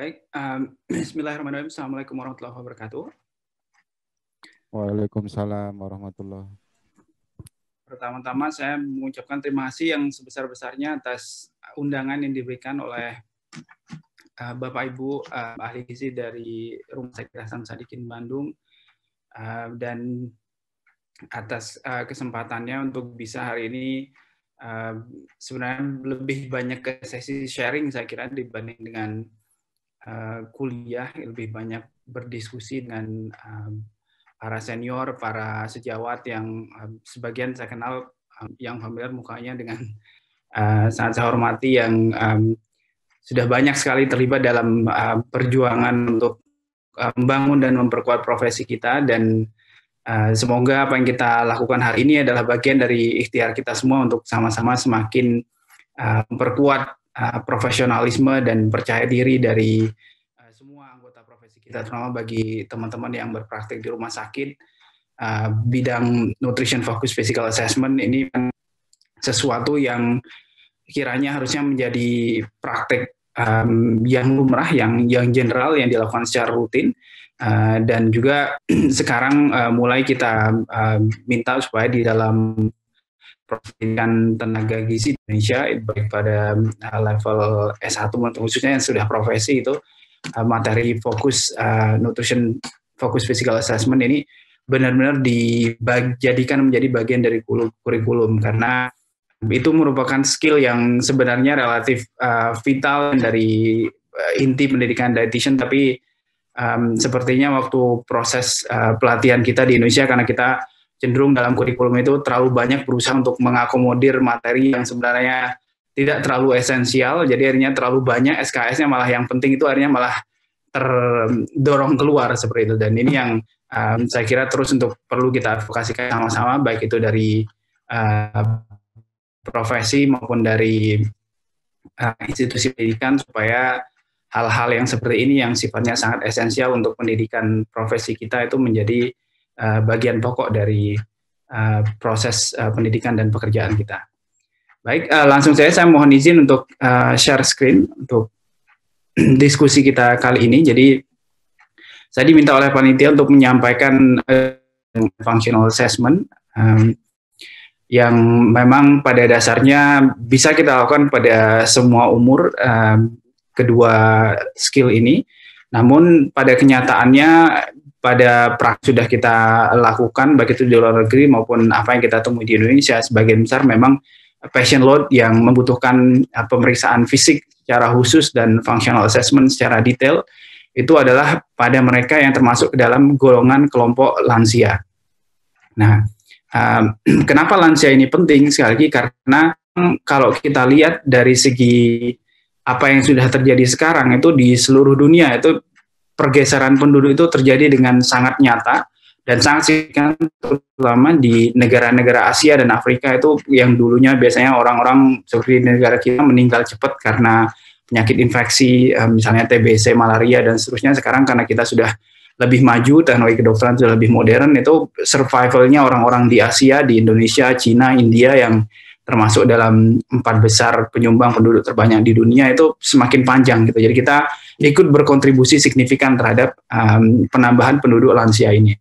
Baik, bismillahirrahmanirrahim. Assalamualaikum warahmatullahi wabarakatuh. Waalaikumsalam warahmatullahi. Pertama-tama saya mengucapkan terima kasih yang sebesar-besarnya atas undangan yang diberikan oleh Bapak Ibu ahli gizi dari Rumah Sakit Hasan Sadikin Bandung dan atas kesempatannya untuk bisa hari ini sebenarnya lebih banyak ke sesi sharing saya kira dibanding dengan kuliah, lebih banyak berdiskusi dengan para senior, para sejawat yang sebagian saya kenal yang familiar mukanya dengan sangat saya hormati yang sudah banyak sekali terlibat dalam perjuangan untuk membangun dan memperkuat profesi kita, dan semoga apa yang kita lakukan hari ini adalah bagian dari ikhtiar kita semua untuk sama-sama semakin memperkuat profesionalisme dan percaya diri dari semua anggota profesi kita, terutama bagi teman-teman yang berpraktik di rumah sakit. Bidang nutrition focus physical assessment ini kan sesuatu yang kiranya harusnya menjadi praktik yang lumrah, yang general, yang dilakukan secara rutin, dan juga sekarang mulai kita minta supaya di dalam pendidikan tenaga gizi di Indonesia, baik pada level S1 khususnya yang sudah profesi, itu materi fokus nutrition focus physical assessment ini benar-benar dijadikan menjadi bagian dari kurikulum, karena itu merupakan skill yang sebenarnya relatif vital dari inti pendidikan dietitian, tapi sepertinya waktu proses pelatihan kita di Indonesia, karena kita cenderung dalam kurikulum itu terlalu banyak berusaha untuk mengakomodir materi yang sebenarnya tidak terlalu esensial, jadi akhirnya terlalu banyak SKS-nya, malah yang penting itu akhirnya malah terdorong keluar seperti itu. Dan ini yang saya kira terus untuk perlu kita advokasikan sama-sama, baik itu dari profesi maupun dari institusi pendidikan, supaya hal-hal yang seperti ini yang sifatnya sangat esensial untuk pendidikan profesi kita itu menjadi bagian pokok dari proses pendidikan dan pekerjaan kita. Baik, langsung saya mohon izin untuk share screen untuk diskusi kita kali ini. Jadi saya diminta oleh panitia untuk menyampaikan functional assessment yang memang pada dasarnya bisa kita lakukan pada semua umur kedua skill ini. Namun pada kenyataannya pada sudah kita lakukan baik itu di luar negeri maupun apa yang kita temui di Indonesia, sebagian besar memang patient load yang membutuhkan pemeriksaan fisik secara khusus dan functional assessment secara detail itu adalah pada mereka yang termasuk ke dalam golongan kelompok lansia. Nah, kenapa lansia ini penting? Sekali lagi karena kalau kita lihat dari segi apa yang sudah terjadi sekarang itu di seluruh dunia, itu pergeseran penduduk itu terjadi dengan sangat nyata dan sangat signifikan, terutama di negara-negara Asia dan Afrika itu yang dulunya biasanya orang-orang seperti di negara kita meninggal cepat karena penyakit infeksi, misalnya TBC, malaria, dan seterusnya. Sekarang karena kita sudah lebih maju, teknologi kedokteran sudah lebih modern, itu survivalnya orang-orang di Asia, di Indonesia, Cina, India yang termasuk dalam 4 besar penyumbang penduduk terbanyak di dunia itu semakin panjang gitu. Jadi kita ikut berkontribusi signifikan terhadap penambahan penduduk lansia ini.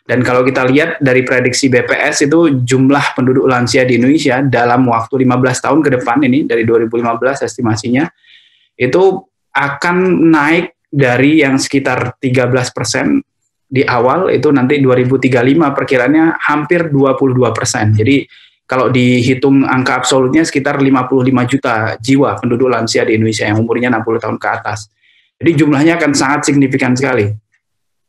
Dan kalau kita lihat dari prediksi BPS itu jumlah penduduk lansia di Indonesia dalam waktu 15 tahun ke depan ini, dari 2015 estimasinya, itu akan naik dari yang sekitar 13% di awal, itu nanti 2035 perkiranya hampir 22%. Jadi kalau dihitung angka absolutnya sekitar 55 juta jiwa penduduk lansia di Indonesia yang umurnya 60 tahun ke atas. Jadi jumlahnya akan sangat signifikan sekali.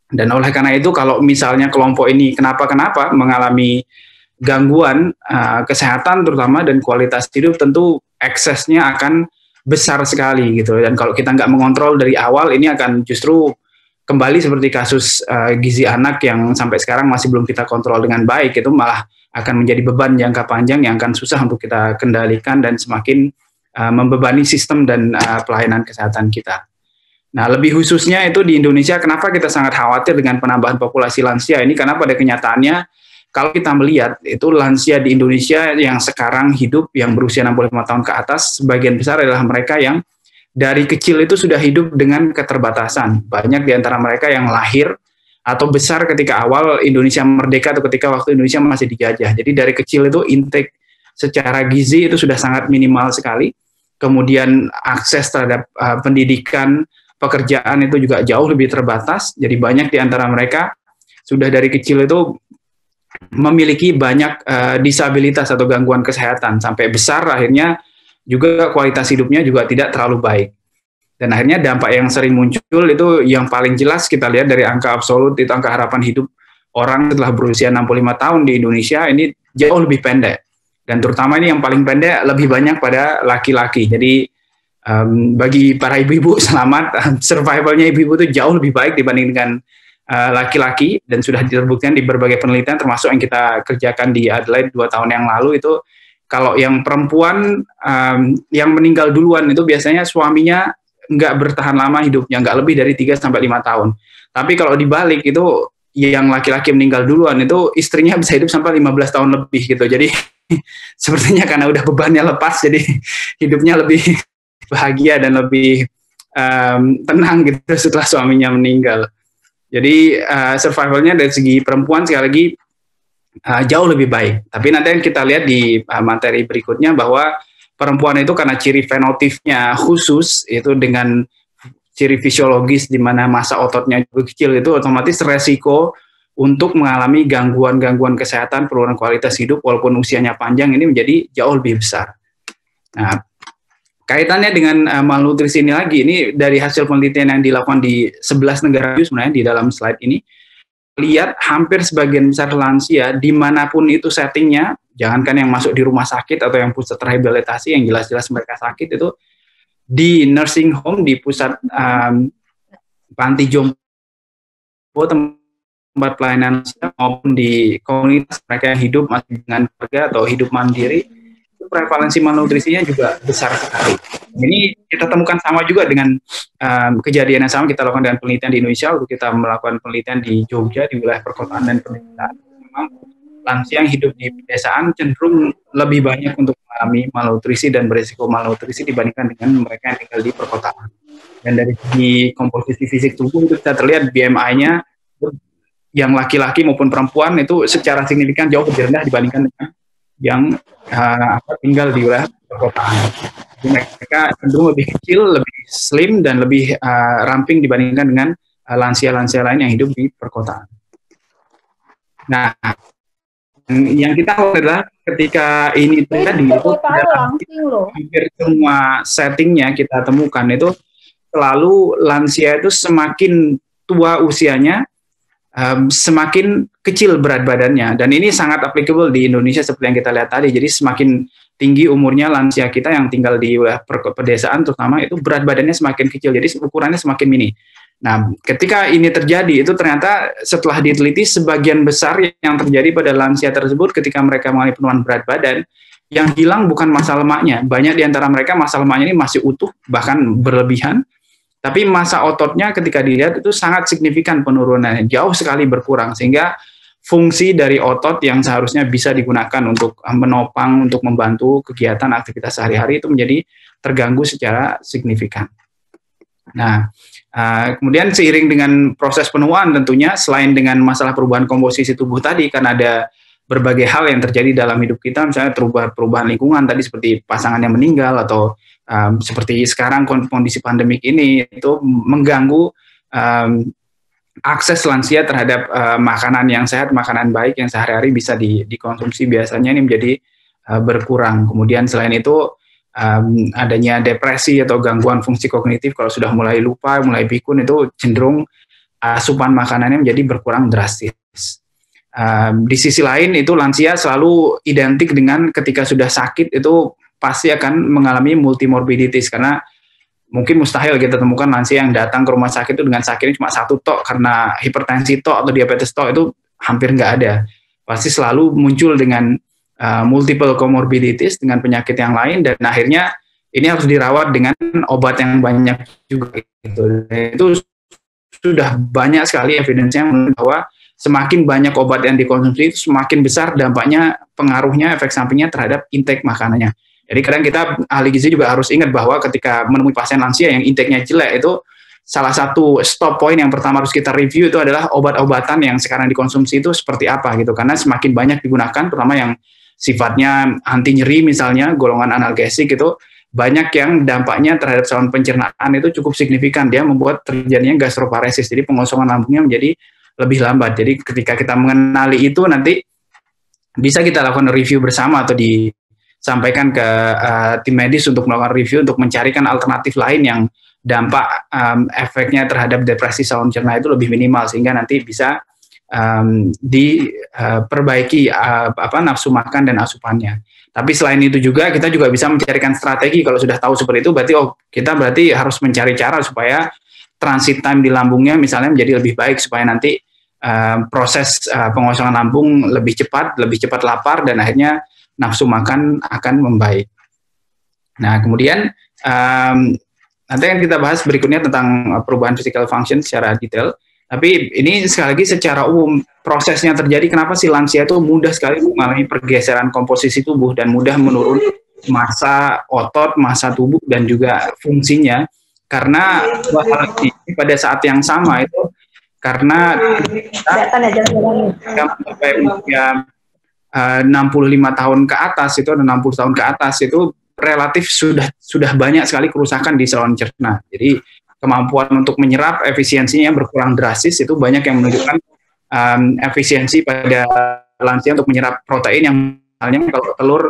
Dan oleh karena itu kalau misalnya kelompok ini kenapa mengalami gangguan kesehatan terutama dan kualitas hidup, tentu eksesnya akan besar sekali gitu. Dan kalau kita nggak mengontrol dari awal, ini akan justru kembali seperti kasus gizi anak yang sampai sekarang masih belum kita kontrol dengan baik, itu malah akan menjadi beban jangka panjang yang akan susah untuk kita kendalikan dan semakin membebani sistem dan pelayanan kesehatan kita. Nah, lebih khususnya itu di Indonesia, kenapa kita sangat khawatir dengan penambahan populasi lansia ini? Karena pada kenyataannya, kalau kita melihat, itu lansia di Indonesia yang sekarang hidup, yang berusia 65 tahun ke atas, sebagian besar adalah mereka yang dari kecil itu sudah hidup dengan keterbatasan. Banyak di antara mereka yang lahir atau besar ketika awal Indonesia merdeka atau ketika waktu Indonesia masih dijajah. Jadi dari kecil itu intake secara gizi itu sudah sangat minimal sekali. Kemudian akses terhadap pendidikan, pekerjaan itu juga jauh lebih terbatas. Jadi banyak di antara mereka sudah dari kecil itu memiliki banyak disabilitas atau gangguan kesehatan. Sampai besar akhirnya juga kualitas hidupnya juga tidak terlalu baik. Dan akhirnya dampak yang sering muncul itu yang paling jelas kita lihat dari angka absolut, itu angka harapan hidup orang setelah berusia 65 tahun di Indonesia ini jauh lebih pendek. Dan terutama ini yang paling pendek lebih banyak pada laki-laki. Jadi bagi para ibu-ibu selamat, survivalnya ibu-ibu itu jauh lebih baik dibanding dengan laki-laki, dan sudah terbuktikan di berbagai penelitian termasuk yang kita kerjakan di Adelaide 2 tahun yang lalu itu kalau yang perempuan yang meninggal duluan itu biasanya suaminya nggak bertahan lama hidupnya, nggak lebih dari 3-5 tahun. Tapi kalau dibalik itu yang laki-laki meninggal duluan itu istrinya bisa hidup sampai 15 tahun lebih gitu. Jadi sepertinya karena udah bebannya lepas, jadi hidupnya lebih bahagia dan lebih tenang gitu setelah suaminya meninggal. Jadi survivalnya dari segi perempuan sekali lagi jauh lebih baik. Tapi nanti yang kita lihat di materi berikutnya bahwa perempuan itu karena ciri fenotipnya khusus, itu dengan ciri fisiologis di mana massa ototnya juga kecil, itu otomatis resiko untuk mengalami gangguan-gangguan kesehatan, penurunan kualitas hidup walaupun usianya panjang ini menjadi jauh lebih besar. Nah, kaitannya dengan malnutrisi ini lagi, ini dari hasil penelitian yang dilakukan di 11 negara sebenarnya di dalam slide ini, lihat hampir sebagian besar lansia dimanapun itu settingnya, jangankan yang masuk di rumah sakit atau yang pusat rehabilitasi yang jelas-jelas mereka sakit, itu di nursing home, di pusat panti jompo, tempat pelayanan maupun di komunitas mereka yang hidup masih dengan keluarga atau hidup mandiri, itu prevalensi malnutrisinya juga besar sekali. Ini kita temukan sama juga dengan kejadian yang sama kita lakukan dengan penelitian di Indonesia. Waktu kita melakukan penelitian di Jogja, di wilayah perkotaan dan pedesaan, memang lansia yang hidup di pedesaan cenderung lebih banyak untuk mengalami malnutrisi dan berisiko malnutrisi dibandingkan dengan mereka yang tinggal di perkotaan. Dan dari segi komposisi fisik tubuh itu kita terlihat BMI-nya yang laki-laki maupun perempuan itu secara signifikan jauh lebih rendah dibandingkan dengan yang tinggal di wilayah perkotaan. Jadi mereka cenderung lebih kecil, lebih slim, dan lebih ramping dibandingkan dengan lansia-lansia lain yang hidup di perkotaan. Nah, yang kita tahu adalah ketika ini terjadi itu hampir semua settingnya kita temukan itu selalu lansia itu semakin tua usianya, semakin kecil berat badannya, dan ini sangat applicable di Indonesia seperti yang kita lihat tadi. Jadi semakin tinggi umurnya lansia kita yang tinggal di pedesaan terutama, itu berat badannya semakin kecil, jadi ukurannya semakin mini. Nah, ketika ini terjadi, itu ternyata setelah diteliti sebagian besar yang terjadi pada lansia tersebut ketika mereka mengalami penurunan berat badan, yang hilang bukan massa lemaknya. Banyak di antara mereka massa lemaknya ini masih utuh, bahkan berlebihan, tapi massa ototnya ketika dilihat itu sangat signifikan penurunannya, jauh sekali berkurang, sehingga fungsi dari otot yang seharusnya bisa digunakan untuk menopang, untuk membantu kegiatan aktivitas sehari-hari itu menjadi terganggu secara signifikan. Nah, kemudian seiring dengan proses penuaan tentunya, selain dengan masalah perubahan komposisi tubuh tadi, kan ada berbagai hal yang terjadi dalam hidup kita, misalnya perubahan lingkungan tadi seperti pasangan yang meninggal, atau seperti sekarang kondisi pandemik ini itu mengganggu akses lansia terhadap makanan yang sehat, makanan baik yang sehari-hari bisa dikonsumsi biasanya ini menjadi berkurang. Kemudian selain itu adanya depresi atau gangguan fungsi kognitif, kalau sudah mulai lupa, mulai pikun, itu cenderung asupan makanannya menjadi berkurang drastis. Di sisi lain itu lansia selalu identik dengan ketika sudah sakit itu pasti akan mengalami multimorbiditis, karena mungkin mustahil kita temukan lansia yang datang ke rumah sakit itu dengan sakitnya cuma satu tok karena hipertensi tok atau diabetes tok, itu hampir nggak ada. Pasti selalu muncul dengan multiple comorbidities, dengan penyakit yang lain, dan akhirnya ini harus dirawat dengan obat yang banyak juga gitu. Itu sudah banyak sekali evidence-nya bahwa semakin banyak obat yang dikonsumsi itu semakin besar dampaknya, pengaruhnya, efek sampingnya terhadap intake makanannya. Jadi kadang kita ahli gizi juga harus ingat bahwa ketika menemui pasien lansia yang intake-nya jelek itu salah satu stop point yang pertama harus kita review itu adalah obat-obatan yang sekarang dikonsumsi itu seperti apa gitu. Karena semakin banyak digunakan, terutama yang sifatnya anti nyeri misalnya, golongan analgesik itu banyak yang dampaknya terhadap saluran pencernaan itu cukup signifikan. Dia membuat terjadinya gastroparesis, jadi pengosongan lambungnya menjadi lebih lambat. Jadi ketika kita mengenali itu nanti bisa kita lakukan review bersama atau disampaikan ke tim medis untuk melakukan review untuk mencarikan alternatif lain yang dampak efeknya terhadap depresi saluran cerna itu lebih minimal sehingga nanti bisa diperbaiki nafsu makan dan asupannya. Tapi selain itu juga kita juga bisa mencarikan strategi. Kalau sudah tahu seperti itu berarti kita berarti harus mencari cara supaya transit time di lambungnya misalnya menjadi lebih baik supaya nanti proses pengosongan lambung lebih cepat lapar dan akhirnya nafsu makan akan membaik. Nah, kemudian nanti akan kita bahas berikutnya tentang perubahan physical function secara detail. Tapi ini sekali lagi secara umum prosesnya terjadi kenapa si lansia itu mudah sekali mengalami pergeseran komposisi tubuh dan mudah menurun massa otot, massa tubuh dan juga fungsinya karena pada saat yang sama itu karena kita sampai usia 65 tahun ke atas itu ada 60 tahun ke atas itu relatif sudah banyak sekali kerusakan di saluran cerna. Jadi kemampuan untuk menyerap efisiensinya berkurang drastis itu banyak yang menunjukkan efisiensi pada lansia untuk menyerap protein yang misalnya kalau telur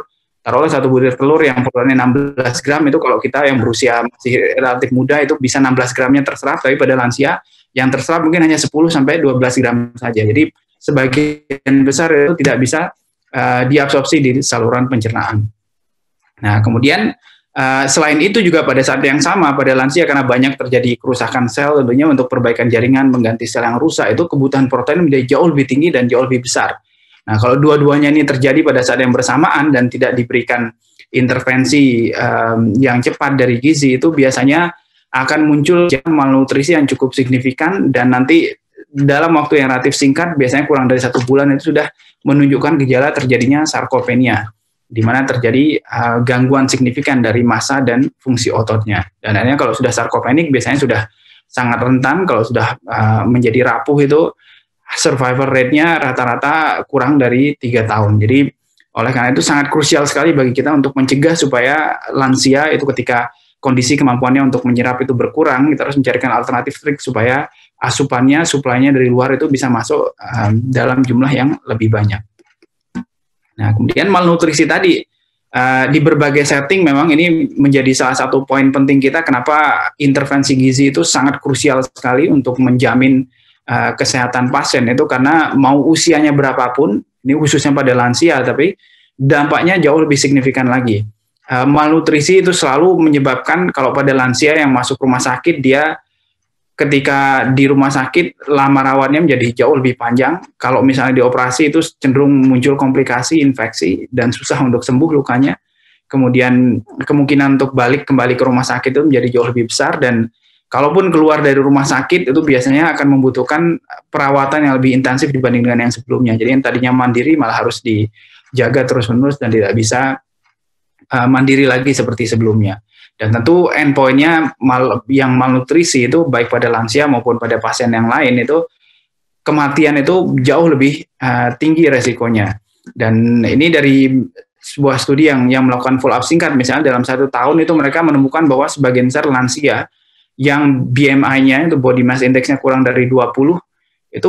taruhlah satu butir telur yang proteinnya 16 gram itu kalau kita yang berusia masih relatif muda itu bisa 16 gramnya terserap, tapi pada lansia yang terserap mungkin hanya 10 sampai 12 gram saja. Jadi sebagian besar itu tidak bisa diabsorpsi di saluran pencernaan. Nah, kemudian selain itu juga pada saat yang sama pada lansia karena banyak terjadi kerusakan sel tentunya untuk perbaikan jaringan mengganti sel yang rusak itu kebutuhan protein menjadi jauh lebih tinggi dan jauh lebih besar. Nah, kalau dua-duanya ini terjadi pada saat yang bersamaan dan tidak diberikan intervensi yang cepat dari gizi itu biasanya akan muncul malnutrisi yang cukup signifikan dan nanti dalam waktu yang relatif singkat biasanya kurang dari 1 bulan itu sudah menunjukkan gejala terjadinya sarkopenia, di mana terjadi gangguan signifikan dari massa dan fungsi ototnya. Dan akhirnya kalau sudah sarkopenik biasanya sudah sangat rentan, kalau sudah menjadi rapuh itu survival rate-nya rata-rata kurang dari 3 tahun. Jadi oleh karena itu sangat krusial sekali bagi kita untuk mencegah supaya lansia itu ketika kondisi kemampuannya untuk menyerap itu berkurang, kita harus mencarikan alternatif trik supaya asupannya, suplainya dari luar itu bisa masuk dalam jumlah yang lebih banyak. Nah, kemudian malnutrisi tadi di berbagai setting memang ini menjadi salah satu poin penting kita kenapa intervensi gizi itu sangat krusial sekali untuk menjamin kesehatan pasien itu karena mau usianya berapapun, ini khususnya pada lansia, tapi dampaknya jauh lebih signifikan lagi. Malnutrisi itu selalu menyebabkan kalau pada lansia yang masuk rumah sakit dia ketika di rumah sakit lama rawatnya menjadi jauh lebih panjang. Kalau misalnya dioperasi itu cenderung muncul komplikasi, infeksi dan susah untuk sembuh lukanya. Kemudian kemungkinan untuk balik kembali ke rumah sakit itu menjadi jauh lebih besar dan kalaupun keluar dari rumah sakit itu biasanya akan membutuhkan perawatan yang lebih intensif dibanding dengan yang sebelumnya. Jadi yang tadinya mandiri malah harus dijaga terus-menerus dan tidak bisa mandiri lagi seperti sebelumnya. Dan tentu endpoint-nya yang malnutrisi itu baik pada lansia maupun pada pasien yang lain itu kematian itu jauh lebih tinggi resikonya. Dan ini dari sebuah studi yang melakukan follow up singkat, misalnya dalam 1 tahun itu mereka menemukan bahwa sebagian besar lansia yang BMI-nya itu body mass index-nya kurang dari 20 itu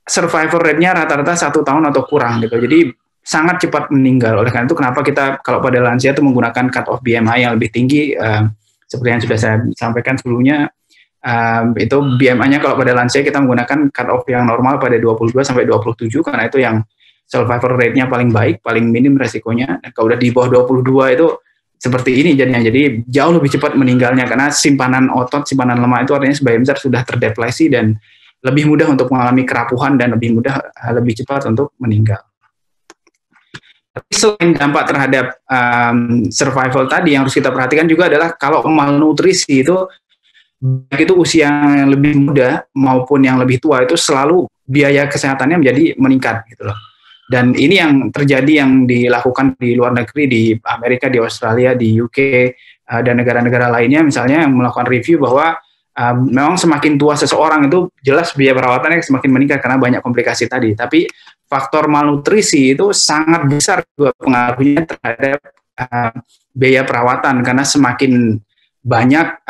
survival rate-nya rata-rata 1 tahun atau kurang gitu. Jadi sangat cepat meninggal. Oleh karena itu kenapa kita kalau pada lansia itu menggunakan cut off BMI yang lebih tinggi seperti yang sudah saya sampaikan sebelumnya, itu BMI-nya kalau pada lansia kita menggunakan cut off yang normal pada 22 sampai 27 karena itu yang survival rate-nya paling baik, paling minim resikonya. Dan kalau udah di bawah 22 itu seperti ini jadinya. Jadi jauh lebih cepat meninggalnya karena simpanan otot, simpanan lemak itu artinya sebagian besar sudah terdeplesi dan lebih mudah untuk mengalami kerapuhan dan lebih cepat untuk meninggal. Tapi selain dampak terhadap survival tadi yang harus kita perhatikan juga adalah kalau malnutrisi itu baik itu usia yang lebih muda maupun yang lebih tua itu selalu biaya kesehatannya menjadi meningkat gitu loh. Dan ini yang terjadi yang dilakukan di luar negeri, di Amerika, di Australia, di UK, dan negara-negara lainnya misalnya yang melakukan review bahwa memang semakin tua seseorang itu jelas biaya perawatannya semakin meningkat karena banyak komplikasi tadi. Tapi faktor malnutrisi itu sangat besar juga pengaruhnya terhadap biaya perawatan karena semakin banyak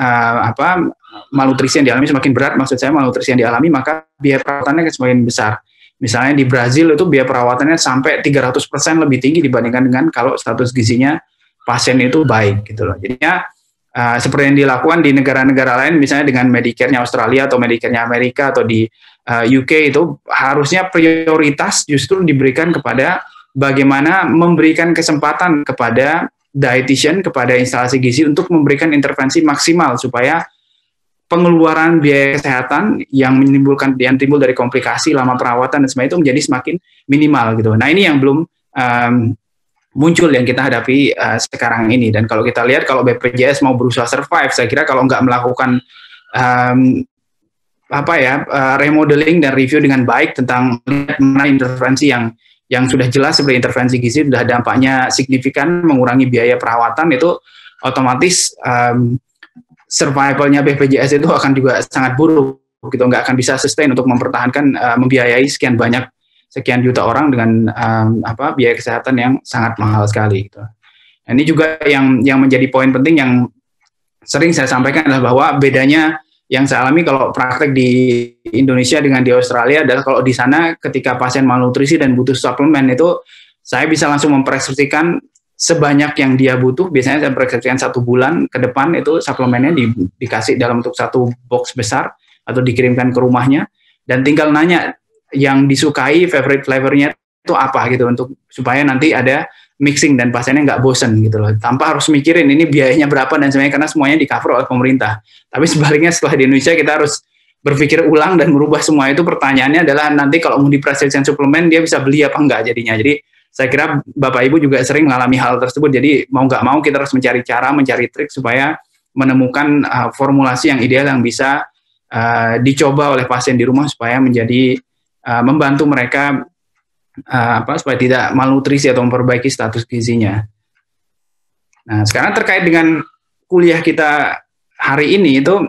malnutrisi yang dialami, semakin berat maksud saya malnutrisi yang dialami, maka biaya perawatannya semakin besar. Misalnya di Brazil itu biaya perawatannya sampai 300% lebih tinggi dibandingkan dengan kalau status gizinya pasien itu baik gitu loh. Jadinya seperti yang dilakukan di negara-negara lain misalnya dengan Medicare-nya Australia atau Medicare-nya Amerika atau di UK itu harusnya prioritas justru diberikan kepada bagaimana memberikan kesempatan kepada dietitian, kepada instalasi gizi untuk memberikan intervensi maksimal supaya pengeluaran biaya kesehatan yang timbul dari komplikasi lama perawatan dan sebagainya itu menjadi semakin minimal gitu. Nah ini yang belum muncul yang kita hadapi sekarang ini. Dan kalau kita lihat kalau BPJS mau berusaha survive, saya kira kalau nggak melakukan remodeling dan review dengan baik tentang mana intervensi yang sudah jelas seperti intervensi gizi sudah dampaknya signifikan mengurangi biaya perawatan, itu otomatis survivalnya BPJS itu akan juga sangat buruk gitu, nggak akan bisa sustain untuk mempertahankan membiayai sekian juta orang dengan biaya kesehatan yang sangat mahal sekali gitu. Nah, ini juga yang menjadi poin penting yang sering saya sampaikan adalah bahwa bedanya yang saya alami kalau praktek di Indonesia dengan di Australia adalah kalau di sana ketika pasien malnutrisi dan butuh suplemen itu saya bisa langsung mempreskripsikan sebanyak yang dia butuh. Biasanya saya preskripsikan 1 bulan ke depan itu suplemennya dikasih dalam bentuk 1 box besar atau dikirimkan ke rumahnya dan tinggal nanya yang disukai favorite flavornya itu apa gitu untuk supaya nanti ada mixing dan pasiennya nggak bosen gitu loh, tanpa harus mikirin ini biayanya berapa dan sebagainya karena semuanya di cover oleh pemerintah. Tapi sebaliknya setelah di Indonesia kita harus berpikir ulang dan merubah semua itu. Pertanyaannya adalah nanti kalau mau dipreskripsikan suplemen dia bisa beli apa enggak jadinya. Jadi saya kira Bapak Ibu juga sering mengalami hal tersebut. Jadi mau nggak mau kita harus mencari cara, mencari trik supaya menemukan formulasi yang ideal yang bisa dicoba oleh pasien di rumah supaya menjadi membantu mereka supaya tidak malnutrisi atau memperbaiki status gizinya. Nah, sekarang terkait dengan kuliah kita hari ini itu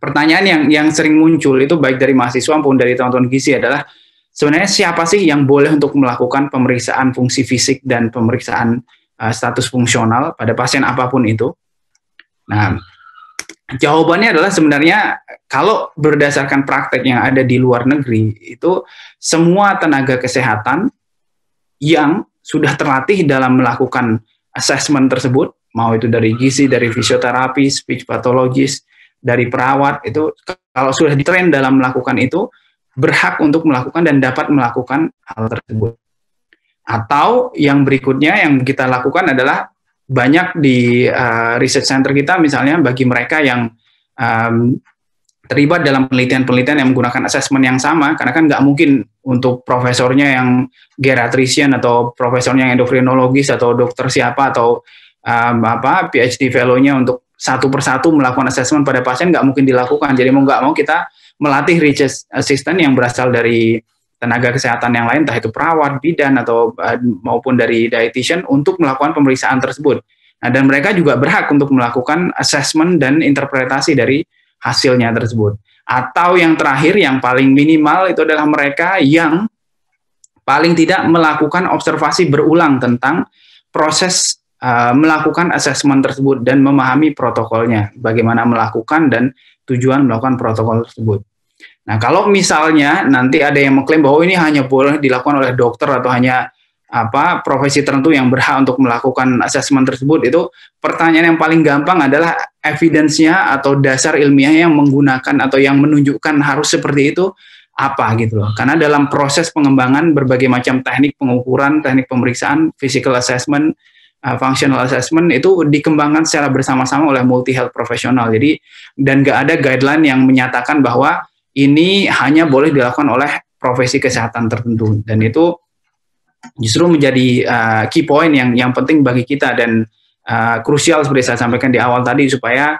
pertanyaan yang sering muncul itu baik dari mahasiswa maupun dari teman-teman gizi adalah sebenarnya siapa sih yang boleh untuk melakukan pemeriksaan fungsi fisik dan pemeriksaan status fungsional pada pasien apapun itu? Nah, jawabannya adalah sebenarnya kalau berdasarkan praktek yang ada di luar negeri itu semua tenaga kesehatan yang sudah terlatih dalam melakukan assessment tersebut, mau itu dari gizi, dari fisioterapi, speech pathologist, dari perawat, itu kalau sudah ditrain dalam melakukan itu berhak untuk melakukan dan dapat melakukan hal tersebut. Atau yang berikutnya yang kita lakukan adalah banyak di research center kita misalnya bagi mereka yang terlibat dalam penelitian-penelitian yang menggunakan assessment yang sama, karena kan nggak mungkin untuk profesornya yang geriatrician atau profesornya yang endokrinologis atau dokter siapa atau PhD fellow-nya untuk satu persatu melakukan assessment pada pasien nggak mungkin dilakukan. Jadi mau nggak mau kita melatih research assistant yang berasal dari tenaga kesehatan yang lain, entah itu perawat, bidan atau maupun dari dietitian untuk melakukan pemeriksaan tersebut. Nah, dan mereka juga berhak untuk melakukan assessment dan interpretasi dari hasilnya tersebut. Atau yang terakhir, yang paling minimal itu adalah mereka yang paling tidak melakukan observasi berulang tentang proses melakukan assessment tersebut dan memahami protokolnya, bagaimana melakukan dan tujuan melakukan protokol tersebut. Nah, kalau misalnya nanti ada yang mengklaim bahwa ini hanya boleh dilakukan oleh dokter atau hanya profesi tertentu yang berhak untuk melakukan assessment tersebut, itu pertanyaan yang paling gampang adalah evidence-nya atau dasar ilmiah yang menggunakan atau yang menunjukkan harus seperti itu apa gitu loh. Karena dalam proses pengembangan berbagai macam teknik pengukuran, teknik pemeriksaan, physical assessment, functional assessment itu dikembangkan secara bersama-sama oleh multi health profesional. Jadi dan nggak ada guideline yang menyatakan bahwa ini hanya boleh dilakukan oleh profesi kesehatan tertentu, dan itu justru menjadi key point yang penting bagi kita dan krusial seperti saya sampaikan di awal tadi supaya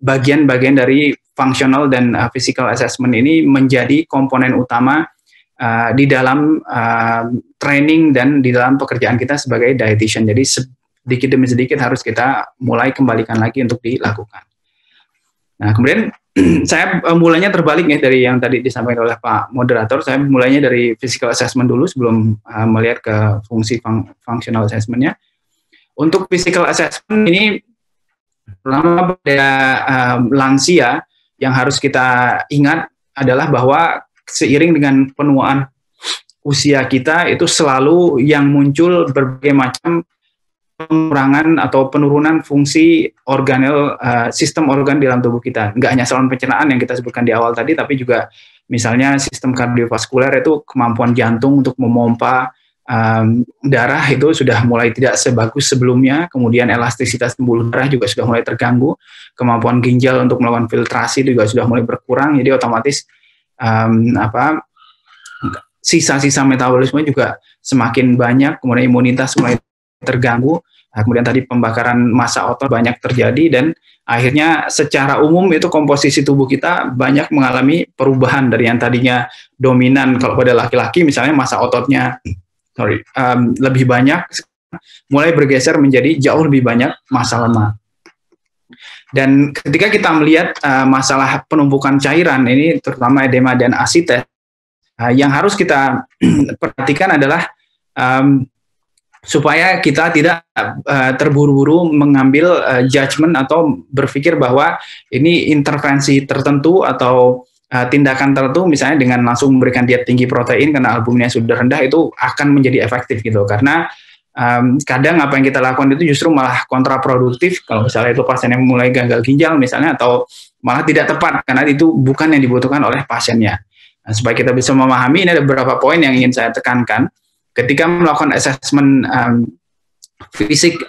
bagian-bagian dari functional dan physical assessment ini menjadi komponen utama di dalam training dan di dalam pekerjaan kita sebagai dietitian. Jadi sedikit demi sedikit harus kita mulai kembalikan lagi untuk dilakukan. Nah, kemudian saya mulainya terbalik nih dari yang tadi disampaikan oleh Pak Moderator. Saya mulainya dari physical assessment dulu sebelum melihat ke fungsi functional assessment-nya. Untuk physical assessment ini terutama pada lansia yang harus kita ingat adalah bahwa seiring dengan penuaan usia kita itu selalu yang muncul berbagai macam pengurangan atau penurunan fungsi organel, sistem organ di dalam tubuh kita. Nggak hanya saluran pencernaan yang kita sebutkan di awal tadi, tapi juga misalnya sistem kardiovaskuler itu kemampuan jantung untuk memompa darah itu sudah mulai tidak sebagus sebelumnya, kemudian elastisitas pembuluh darah juga sudah mulai terganggu, kemampuan ginjal untuk melakukan filtrasi juga sudah mulai berkurang, jadi otomatis sisa-sisa metabolisme juga semakin banyak, kemudian imunitas mulai terganggu, kemudian tadi pembakaran massa otot banyak terjadi, dan akhirnya secara umum itu komposisi tubuh kita banyak mengalami perubahan dari yang tadinya dominan kalau pada laki-laki misalnya massa ototnya lebih banyak, mulai bergeser menjadi jauh lebih banyak massa lemak. Dan ketika kita melihat masalah penumpukan cairan ini, terutama edema dan asites, yang harus kita perhatikan adalah supaya kita tidak terburu-buru mengambil judgement atau berpikir bahwa ini intervensi tertentu atau tindakan tertentu, misalnya dengan langsung memberikan diet tinggi protein karena albuminnya sudah rendah, itu akan menjadi efektif gitu. Karena kadang apa yang kita lakukan itu justru malah kontraproduktif kalau misalnya itu pasien yang mulai gagal ginjal misalnya, atau malah tidak tepat karena itu bukan yang dibutuhkan oleh pasiennya. Nah, supaya kita bisa memahami, ini ada beberapa poin yang ingin saya tekankan. Ketika melakukan assessment fisik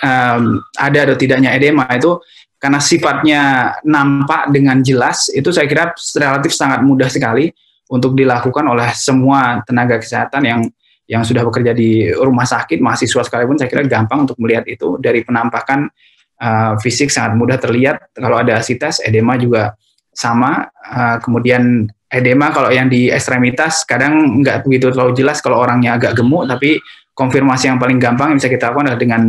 ada atau tidaknya edema itu karena sifatnya nampak dengan jelas, itu saya kira relatif sangat mudah sekali untuk dilakukan oleh semua tenaga kesehatan yang sudah bekerja di rumah sakit, mahasiswa sekalipun saya kira gampang untuk melihat itu. Dari penampakan fisik sangat mudah terlihat, kalau ada asites, edema juga sama, kemudian edema kalau yang di ekstremitas kadang nggak begitu terlalu jelas kalau orangnya agak gemuk, tapi konfirmasi yang paling gampang yang bisa kita lakukan adalah dengan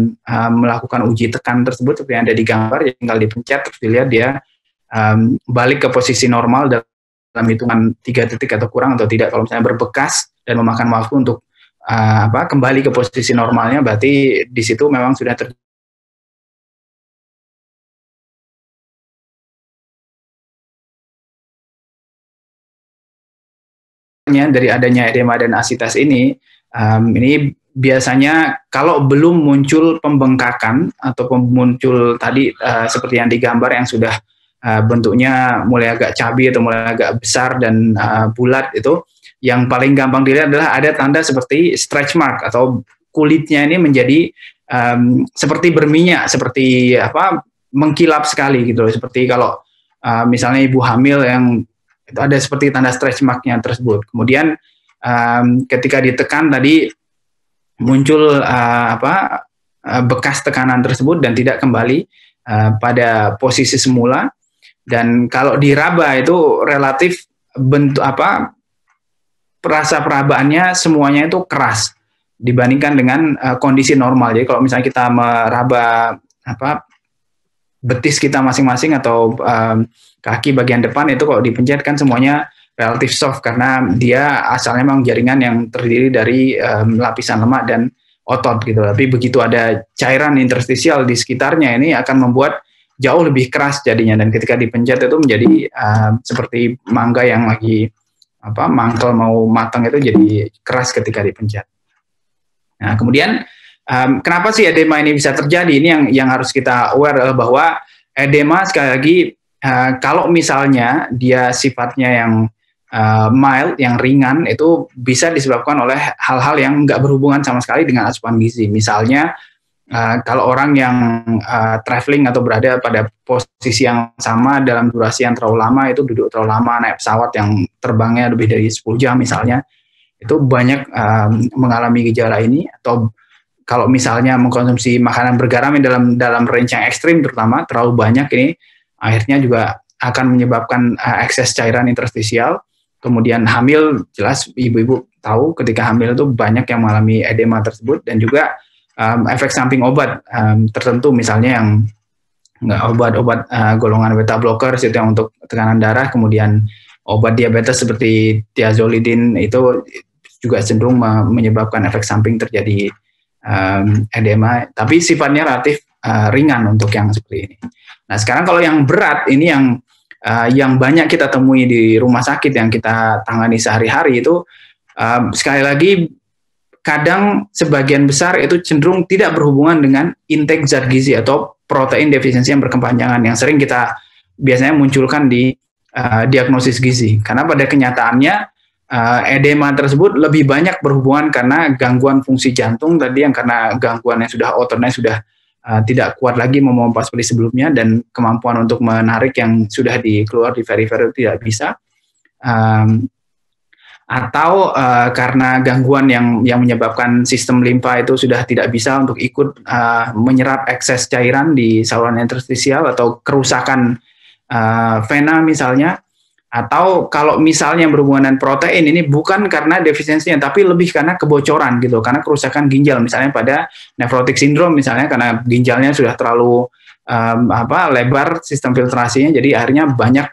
melakukan uji tekan tersebut seperti yang ada di gambar, jadi tinggal dipencet terus dilihat dia balik ke posisi normal dalam hitungan 3 detik atau kurang atau tidak. Kalau misalnya berbekas dan memakan waktu untuk kembali ke posisi normalnya, berarti di situ memang sudah dari adanya edema dan asites ini biasanya kalau belum muncul pembengkakan atau muncul tadi seperti yang digambar yang sudah bentuknya mulai agak cabi atau mulai agak besar dan bulat, itu yang paling gampang dilihat adalah ada tanda seperti stretch mark atau kulitnya ini menjadi seperti berminyak, seperti mengkilap sekali gitu loh, seperti kalau misalnya ibu hamil yang itu ada seperti tanda stretch mark-nya tersebut. Kemudian ketika ditekan tadi muncul bekas tekanan tersebut dan tidak kembali pada posisi semula. Dan kalau diraba itu relatif bentuk perasa perabaannya semuanya itu keras dibandingkan dengan kondisi normal. Jadi kalau misalnya kita meraba betis kita masing-masing atau kaki bagian depan, itu kalau dipencet kan semuanya relatif soft karena dia asalnya memang jaringan yang terdiri dari lapisan lemak dan otot gitu. Tapi begitu ada cairan interstisial di sekitarnya, ini akan membuat jauh lebih keras jadinya, dan ketika dipencet itu menjadi seperti mangga yang lagi mangkel mau matang, itu jadi keras ketika dipencet. Nah, kemudian kenapa sih edema ini bisa terjadi? Ini yang harus kita aware bahwa edema sekali lagi kalau misalnya dia sifatnya yang mild, yang ringan, itu bisa disebabkan oleh hal-hal yang nggak berhubungan sama sekali dengan asupan gizi. Misalnya kalau orang yang traveling atau berada pada posisi yang sama dalam durasi yang terlalu lama, itu duduk terlalu lama, naik pesawat yang terbangnya lebih dari 10 jam misalnya, itu banyak mengalami gejala ini. Atau kalau misalnya mengkonsumsi makanan bergaram dalam range yang ekstrim, terutama terlalu banyak, ini akhirnya juga akan menyebabkan ekses cairan interstisial. Kemudian hamil, jelas ibu-ibu tahu ketika hamil itu banyak yang mengalami edema tersebut, dan juga efek samping obat tertentu, misalnya yang obat-obat golongan beta blockers itu yang untuk tekanan darah, kemudian obat diabetes seperti thiazolidin itu juga cenderung menyebabkan efek samping terjadi edema, tapi sifatnya relatif ringan untuk yang seperti ini. Nah, sekarang kalau yang berat ini yang banyak kita temui di rumah sakit yang kita tangani sehari-hari itu, sekali lagi kadang sebagian besar itu cenderung tidak berhubungan dengan intake zat gizi atau protein defisiensi yang berkepanjangan yang sering kita biasanya munculkan di diagnosis gizi. Karena pada kenyataannya edema tersebut lebih banyak berhubungan karena gangguan fungsi jantung tadi, yang karena gangguan yang sudah ototnya sudah tidak kuat lagi memompa seperti sebelumnya, dan kemampuan untuk menarik yang sudah dikeluar di peripheral tidak bisa. Atau karena gangguan yang menyebabkan sistem limfa itu sudah tidak bisa untuk ikut menyerap ekses cairan di saluran interstisial, atau kerusakan vena misalnya. Atau kalau misalnya berhubungan dengan protein, ini bukan karena defisiensinya, tapi lebih karena kebocoran gitu, karena kerusakan ginjal, misalnya pada nephrotic syndrome misalnya, karena ginjalnya sudah terlalu lebar sistem filtrasinya, jadi akhirnya banyak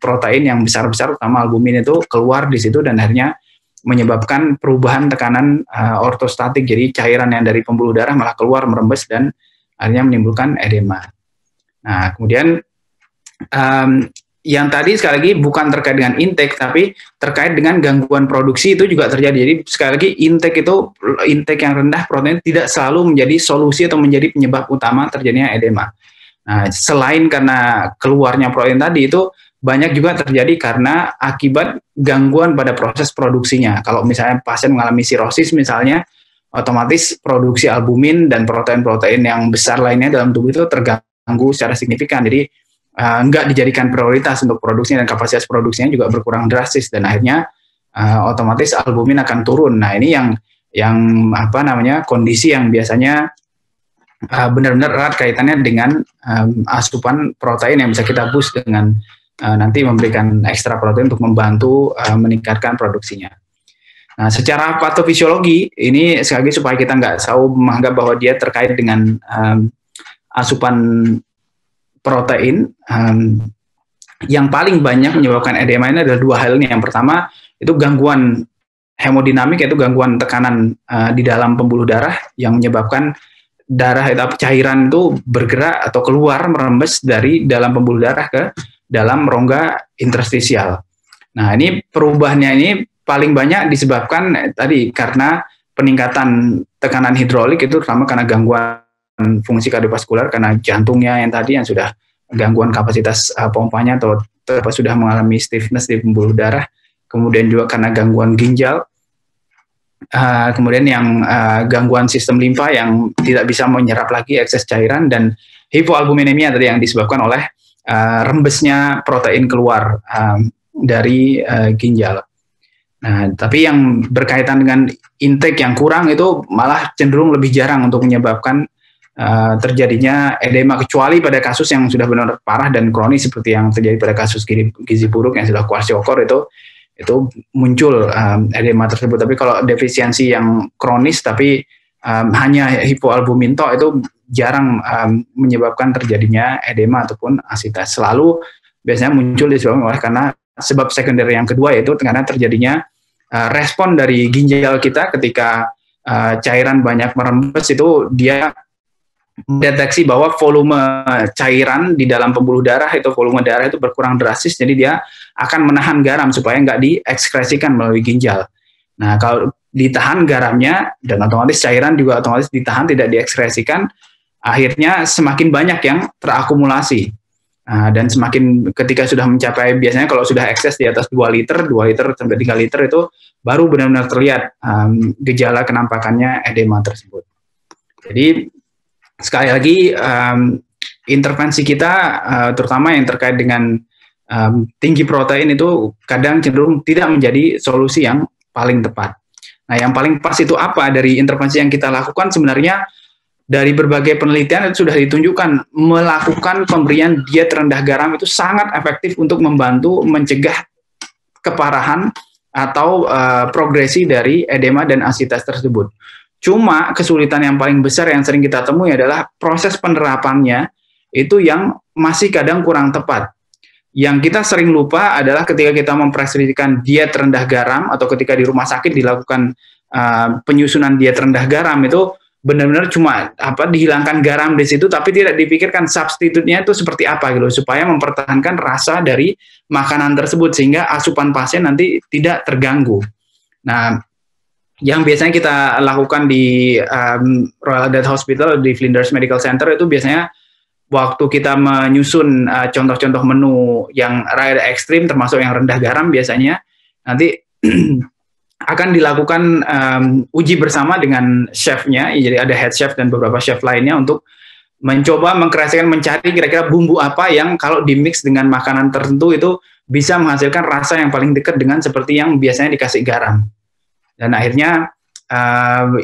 protein yang besar-besar, terutama albumin itu keluar di situ, dan akhirnya menyebabkan perubahan tekanan ortostatik, jadi cairan yang dari pembuluh darah malah keluar merembes dan akhirnya menimbulkan edema. Nah, kemudian yang tadi sekali lagi bukan terkait dengan intake, tapi terkait dengan gangguan produksi itu juga terjadi. Jadi sekali lagi intake yang rendah protein tidak selalu menjadi solusi atau menjadi penyebab utama terjadinya edema. Nah, selain karena keluarnya protein tadi, itu banyak juga terjadi karena akibat gangguan pada proses produksinya. Kalau misalnya pasien mengalami sirosis misalnya, otomatis produksi albumin dan protein-protein yang besar lainnya dalam tubuh itu terganggu secara signifikan. Jadi nggak dijadikan prioritas untuk produksinya, dan kapasitas produksinya juga berkurang drastis, dan akhirnya otomatis albumin akan turun. Nah, ini yang kondisi yang biasanya benar-benar erat kaitannya dengan asupan protein yang bisa kita boost dengan nanti memberikan ekstra protein untuk membantu meningkatkan produksinya. Nah, secara patofisiologi ini sekali lagi supaya kita nggak selalu menganggap bahwa dia terkait dengan asupan protein, yang paling banyak menyebabkan edema ini adalah dua hal ini. Yang pertama itu gangguan hemodinamik, yaitu gangguan tekanan di dalam pembuluh darah yang menyebabkan darah atau cairan itu bergerak atau keluar merembes dari dalam pembuluh darah ke dalam rongga interstisial. Nah, ini perubahannya ini paling banyak disebabkan tadi karena peningkatan tekanan hidrolik, itu terutama karena gangguan fungsi kardiovaskular, karena jantungnya yang tadi yang sudah gangguan kapasitas pompanya atau sudah mengalami stiffness di pembuluh darah, kemudian juga karena gangguan ginjal, kemudian yang gangguan sistem limfa yang tidak bisa menyerap lagi ekses cairan, dan hipoalbuminemia tadi yang disebabkan oleh rembesnya protein keluar dari ginjal. Nah, tapi yang berkaitan dengan intake yang kurang itu malah cenderung lebih jarang untuk menyebabkan terjadinya edema, kecuali pada kasus yang sudah benar parah dan kronis seperti yang terjadi pada kasus gizi buruk yang sudah kwashiorkor, itu muncul edema tersebut. Tapi kalau defisiensi yang kronis tapi hanya hipoalbumin itu jarang menyebabkan terjadinya edema ataupun asitas. Selalu biasanya muncul disebabkan oleh karena sebab sekunder yang kedua, yaitu karena terjadinya respon dari ginjal kita ketika cairan banyak merembes, itu dia mendeteksi bahwa volume cairan di dalam pembuluh darah itu, volume darah itu berkurang drastis, jadi dia akan menahan garam supaya nggak diekskresikan melalui ginjal. Nah, kalau ditahan garamnya dan otomatis cairan juga otomatis ditahan, tidak diekskresikan, akhirnya semakin banyak yang terakumulasi. Dan semakin ketika sudah mencapai, biasanya kalau sudah ekses di atas 2 liter sampai 3 liter itu baru benar-benar terlihat gejala kenampakannya edema tersebut. Jadi sekali lagi intervensi kita terutama yang terkait dengan tinggi protein itu kadang cenderung tidak menjadi solusi yang paling tepat. Nah, yang paling pas itu apa dari intervensi yang kita lakukan? Sebenarnya dari berbagai penelitian itu sudah ditunjukkan melakukan pemberian diet rendah garam itu sangat efektif untuk membantu mencegah keparahan atau progresi dari edema dan asitas tersebut. Cuma kesulitan yang paling besar yang sering kita temui adalah proses penerapannya itu yang masih kadang kurang tepat. Yang kita sering lupa adalah ketika kita mempreskripsikan diet rendah garam atau ketika di rumah sakit dilakukan penyusunan diet rendah garam itu benar-benar cuma dihilangkan garam di situ, tapi tidak dipikirkan substitutnya itu seperti apa gitu supaya mempertahankan rasa dari makanan tersebut sehingga asupan pasien nanti tidak terganggu. Nah, yang biasanya kita lakukan di Royal Dutch Hospital di Flinders Medical Center itu biasanya waktu kita menyusun contoh-contoh menu yang rada ekstrim termasuk yang rendah garam biasanya nanti akan dilakukan uji bersama dengan chefnya, jadi ada head chef dan beberapa chef lainnya untuk mencoba mengkreasikan, mencari kira-kira bumbu apa yang kalau dimix dengan makanan tertentu itu bisa menghasilkan rasa yang paling dekat dengan seperti yang biasanya dikasih garam. Dan akhirnya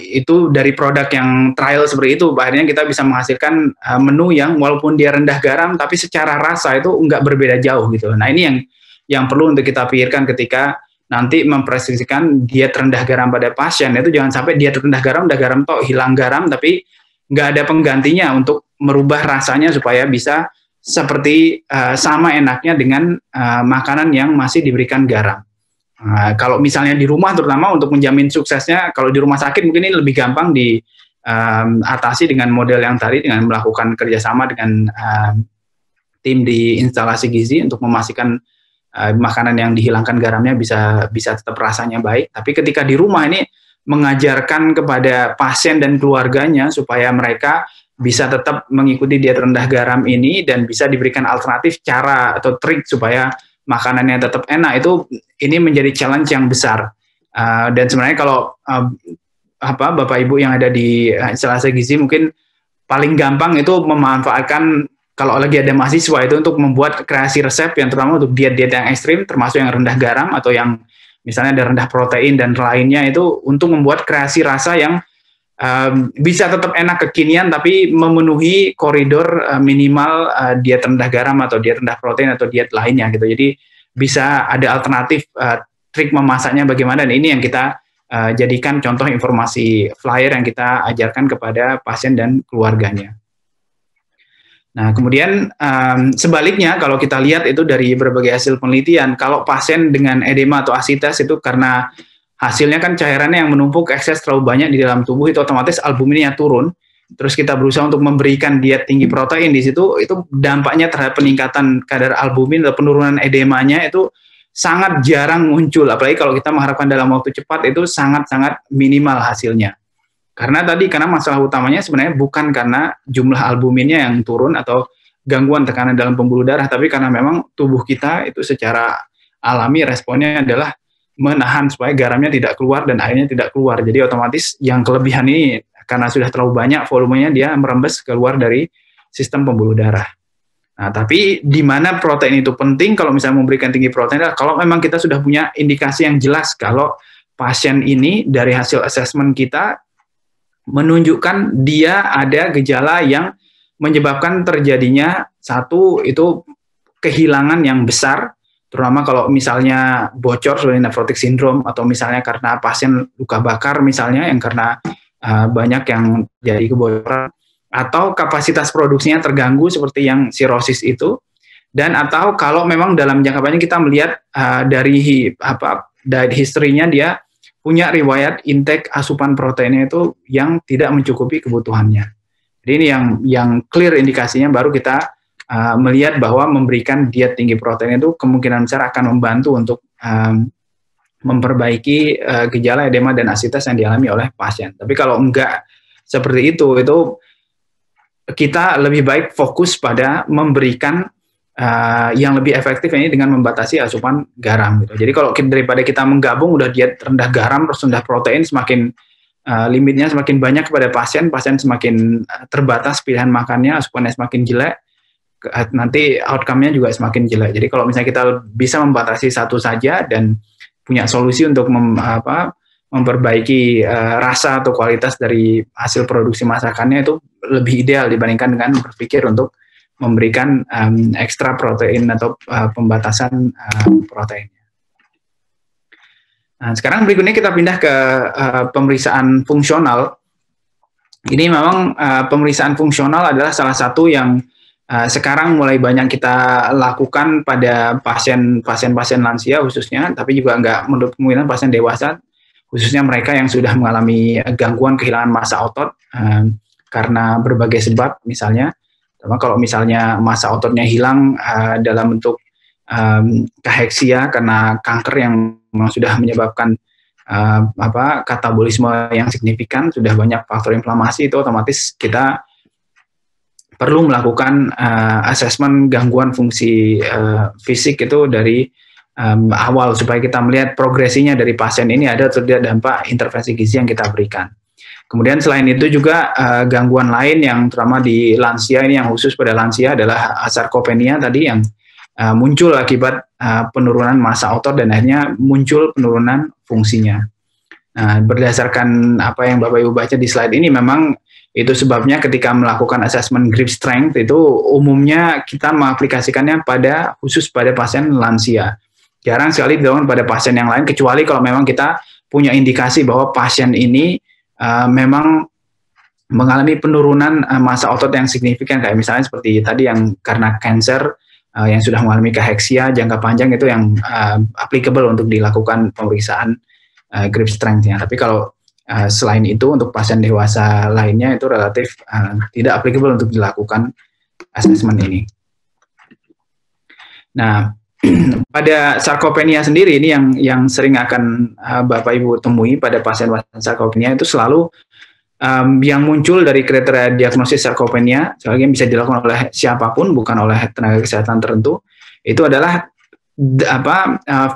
itu dari produk yang trial seperti itu, akhirnya kita bisa menghasilkan menu yang walaupun dia rendah garam, tapi secara rasa itu nggak berbeda jauh gitu. Nah ini yang perlu untuk kita pikirkan ketika nanti mempreskripsikan diet rendah garam pada pasien. Itu jangan sampai diet rendah garam toh hilang garam tapi nggak ada penggantinya untuk merubah rasanya supaya bisa seperti sama enaknya dengan makanan yang masih diberikan garam. Kalau misalnya di rumah terutama untuk menjamin suksesnya, kalau di rumah sakit mungkin ini lebih gampang diatasi dengan model yang tadi, dengan melakukan kerjasama dengan tim di instalasi gizi untuk memastikan makanan yang dihilangkan garamnya bisa tetap rasanya baik. Tapi ketika di rumah ini mengajarkan kepada pasien dan keluarganya supaya mereka bisa tetap mengikuti diet rendah garam ini dan bisa diberikan alternatif cara atau trik supaya makanannya tetap enak, ini menjadi challenge yang besar. Dan sebenarnya kalau Bapak Ibu yang ada di instalasi gizi mungkin paling gampang itu memanfaatkan kalau lagi ada mahasiswa itu untuk membuat kreasi resep yang terutama untuk diet-diet yang ekstrim termasuk yang rendah garam atau yang misalnya ada rendah protein dan lainnya itu untuk membuat kreasi rasa yang bisa tetap enak kekinian tapi memenuhi koridor minimal diet rendah garam atau diet rendah protein atau diet lainnya gitu. Jadi bisa ada alternatif trik memasaknya bagaimana, dan ini yang kita jadikan contoh informasi flyer yang kita ajarkan kepada pasien dan keluarganya. Nah, kemudian sebaliknya kalau kita lihat itu dari berbagai hasil penelitian, kalau pasien dengan edema atau asitas itu karena hasilnya kan cairannya yang menumpuk ekses terlalu banyak di dalam tubuh, itu otomatis albuminnya turun. Terus kita berusaha untuk memberikan diet tinggi protein di situ, itu dampaknya terhadap peningkatan kadar albumin atau penurunan edemanya itu sangat jarang muncul. Apalagi kalau kita mengharapkan dalam waktu cepat itu sangat-sangat minimal hasilnya. Karena masalah utamanya sebenarnya bukan karena jumlah albuminnya yang turun atau gangguan tekanan dalam pembuluh darah, tapi karena memang tubuh kita itu secara alami responnya adalah menahan supaya garamnya tidak keluar dan airnya tidak keluar. Jadi otomatis yang kelebihan ini karena sudah terlalu banyak volumenya dia merembes keluar dari sistem pembuluh darah. Nah, tapi di mana protein itu penting kalau misalnya memberikan tinggi protein adalah kalau memang kita sudah punya indikasi yang jelas kalau pasien ini dari hasil asesmen kita menunjukkan dia ada gejala yang menyebabkan terjadinya satu itu kehilangan yang besar, terutama kalau misalnya bocor seperti nephrotic syndrome atau misalnya karena pasien luka bakar misalnya yang karena banyak yang jadi kebocoran atau kapasitas produksinya terganggu seperti yang sirosis itu, dan atau kalau memang dalam jangka panjang kita melihat dari diet history-nya dia punya riwayat intake asupan proteinnya itu yang tidak mencukupi kebutuhannya. Jadi ini yang clear indikasinya baru kita melihat bahwa memberikan diet tinggi protein itu kemungkinan besar akan membantu untuk memperbaiki gejala edema dan asitas yang dialami oleh pasien. Tapi kalau enggak seperti itu kita lebih baik fokus pada memberikan yang lebih efektif ini dengan membatasi asupan garam gitu. Jadi kalau daripada kita menggabung udah diet rendah garam terus rendah protein, semakin limitnya semakin banyak kepada pasien semakin terbatas pilihan makannya, asupannya semakin jelek, nanti outcome-nya juga semakin jelek. Jadi kalau misalnya kita bisa membatasi satu saja dan punya solusi untuk memperbaiki rasa atau kualitas dari hasil produksi masakannya, itu lebih ideal dibandingkan dengan berpikir untuk memberikan ekstra protein atau pembatasan proteinnya. Nah, sekarang berikutnya kita pindah ke pemeriksaan fungsional. Ini memang pemeriksaan fungsional adalah salah satu yang sekarang mulai banyak kita lakukan pada pasien-pasien lansia khususnya, tapi juga nggak menurut kemungkinan pasien dewasa, khususnya mereka yang sudah mengalami gangguan kehilangan massa otot karena berbagai sebab, misalnya, kalau misalnya massa ototnya hilang dalam bentuk kaheksia karena kanker yang memang sudah menyebabkan katabolisme yang signifikan, sudah banyak faktor inflamasi, itu otomatis kita perlu melakukan asesmen gangguan fungsi fisik itu dari awal supaya kita melihat progresinya dari pasien ini ada atau tidak dampak intervensi gizi yang kita berikan. Kemudian selain itu juga gangguan lain yang terutama di lansia, ini yang khusus pada lansia adalah sarkopenia tadi yang muncul akibat penurunan massa otot dan akhirnya muncul penurunan fungsinya. Nah, berdasarkan apa yang Bapak Ibu baca di slide ini, memang itu sebabnya ketika melakukan assessment grip strength itu umumnya kita mengaplikasikannya khusus pada pasien lansia. Jarang sekali dilakukan pada pasien yang lain, kecuali kalau memang kita punya indikasi bahwa pasien ini memang mengalami penurunan massa otot yang signifikan, kayak misalnya seperti tadi yang karena cancer, yang sudah mengalami kaheksia jangka panjang, itu yang applicable untuk dilakukan pemeriksaan grip strength-nya. Tapi kalau selain itu untuk pasien dewasa lainnya itu relatif tidak applicable untuk dilakukan assessment ini. Nah, pada sarkopenia sendiri ini yang sering akan Bapak Ibu temui pada pasien-pasien sarkopenia itu selalu yang muncul dari kriteria diagnosis sarkopenia, sekali lagi bisa dilakukan oleh siapapun, bukan oleh tenaga kesehatan tertentu, itu adalah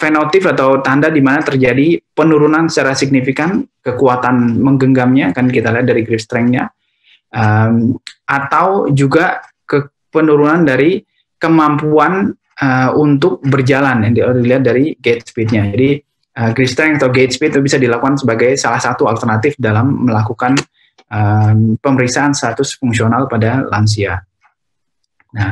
fenotip atau tanda di mana terjadi penurunan secara signifikan kekuatan menggenggamnya, kan kita lihat dari grip strength-nya, atau juga penurunan dari kemampuan untuk berjalan yang dilihat dari gait speed-nya. Jadi grip strength atau gait speed itu bisa dilakukan sebagai salah satu alternatif dalam melakukan pemeriksaan status fungsional pada lansia. Nah,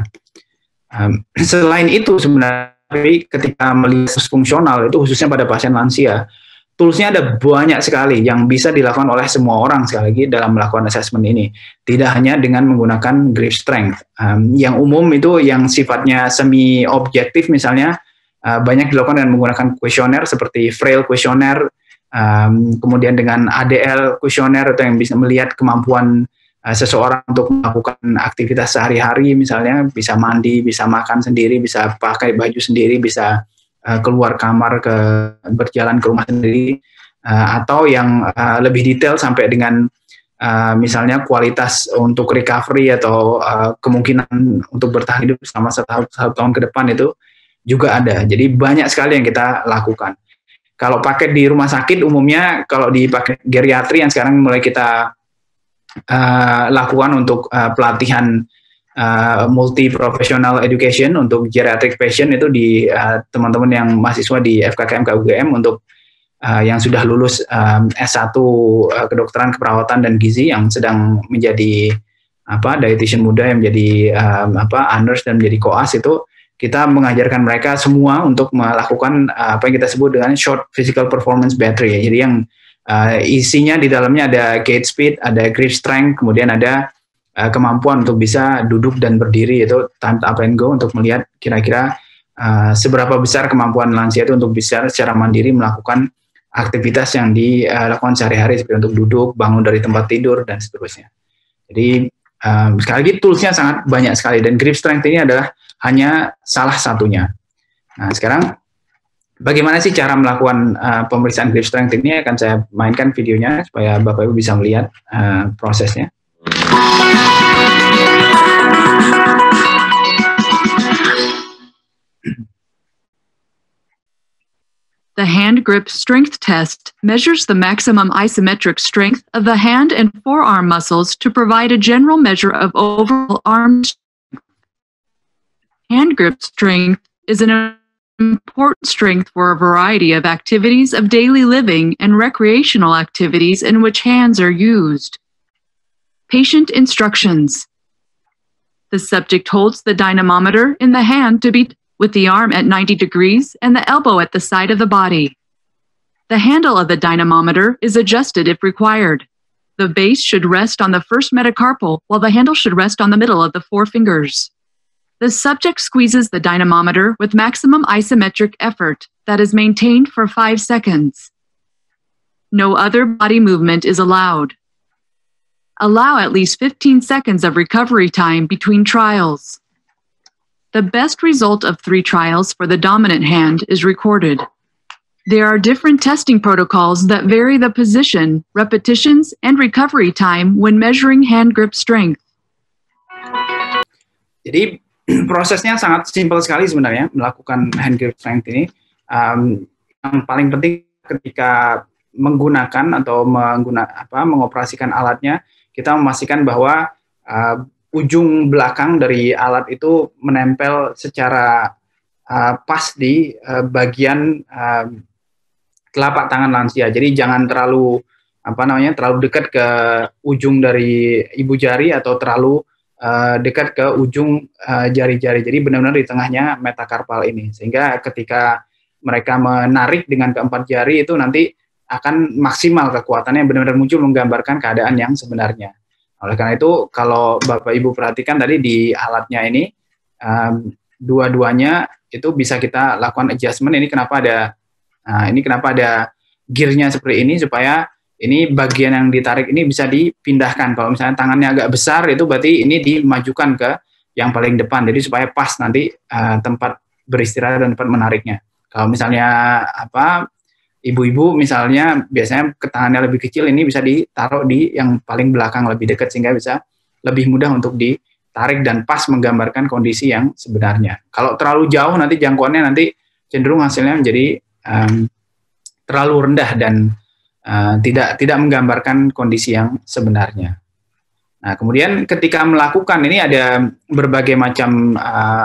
selain itu sebenarnya ketika melihat status fungsional itu khususnya pada pasien lansia, toolsnya ada banyak sekali yang bisa dilakukan oleh semua orang sekali lagi dalam melakukan assessment ini. Tidak hanya dengan menggunakan grip strength. Yang umum itu yang sifatnya semi objektif misalnya banyak dilakukan dengan menggunakan kuesioner seperti Frail kuesioner, kemudian dengan ADL kuesioner atau yang bisa melihat kemampuan seseorang untuk melakukan aktivitas sehari-hari, misalnya bisa mandi, bisa makan sendiri, bisa pakai baju sendiri, bisa keluar kamar, berjalan ke rumah sendiri, atau yang lebih detail sampai dengan misalnya kualitas untuk recovery atau kemungkinan untuk bertahan hidup selama satu tahun ke depan itu juga ada. Jadi banyak sekali yang kita lakukan. Kalau pakai di rumah sakit umumnya, kalau dipakai geriatri yang sekarang mulai kita lakukan untuk pelatihan multi professional education untuk geriatric patient itu di teman-teman yang mahasiswa di FKKM KUGM untuk yang sudah lulus S1 kedokteran keperawatan dan gizi yang sedang menjadi dietitian muda yang menjadi honors dan menjadi koas, itu kita mengajarkan mereka semua untuk melakukan apa yang kita sebut dengan short physical performance battery. Jadi yang isinya di dalamnya ada gait speed, ada grip strength, kemudian ada kemampuan untuk bisa duduk dan berdiri, itu time up and go, untuk melihat kira-kira seberapa besar kemampuan lansia itu untuk bisa secara mandiri melakukan aktivitas yang dilakukan sehari-hari seperti untuk duduk, bangun dari tempat tidur, dan seterusnya. Jadi sekali lagi toolsnya sangat banyak sekali dan grip strength ini adalah hanya salah satunya. Nah, sekarang bagaimana sih cara melakukan pemeriksaan grip strength ini? Akan saya mainkan videonya supaya Bapak Ibu bisa melihat prosesnya. The hand grip strength test measures the maximum isometric strength of the hand and forearm muscles to provide a general measure of overall arm strength. Hand grip strength is an important strength for a variety of activities of daily living and recreational activities in which hands are used. Patient instructions. The subject holds the dynamometer in the hand to beat with the arm at 90 degrees and the elbow at the side of the body. The handle of the dynamometer is adjusted if required. The base should rest on the first metacarpal, while the handle should rest on the middle of the four fingers. The subject squeezes the dynamometer with maximum isometric effort that is maintained for 5 seconds. No other body movement is allowed. Allow at least 15 seconds of recovery time between trials. The best result of 3 trials for the dominant hand is recorded. There are different testing protocols that vary the position, repetitions, and recovery time when measuring hand grip strength. Jadi prosesnya sangat simpel sekali sebenarnya melakukan hand grip strength ini. Yang paling penting ketika menggunakan atau mengoperasikan alatnya, kita memastikan bahwa ujung belakang dari alat itu menempel secara pas di bagian telapak tangan lansia. Jadi jangan terlalu dekat ke ujung dari ibu jari atau terlalu dekat ke ujung jari-jari. Jadi benar-benar di tengahnya metakarpal ini. Sehingga ketika mereka menarik dengan keempat jari itu nanti akan maksimal kekuatannya, benar-benar muncul menggambarkan keadaan yang sebenarnya. Oleh karena itu, kalau Bapak Ibu perhatikan tadi di alatnya ini, dua-duanya itu bisa kita lakukan adjustment. Ini kenapa ada gearnya seperti ini, supaya ini bagian yang ditarik ini bisa dipindahkan. Kalau misalnya tangannya agak besar, itu berarti ini dimajukan ke yang paling depan. Jadi supaya pas nanti tempat beristirahat dan tempat menariknya. Kalau misalnya ibu-ibu misalnya biasanya ke tangannya lebih kecil, ini bisa ditaruh di yang paling belakang lebih dekat sehingga bisa lebih mudah untuk ditarik dan pas menggambarkan kondisi yang sebenarnya. Kalau terlalu jauh nanti jangkauannya nanti cenderung hasilnya menjadi terlalu rendah dan tidak menggambarkan kondisi yang sebenarnya. Nah, kemudian ketika melakukan ini ada berbagai macam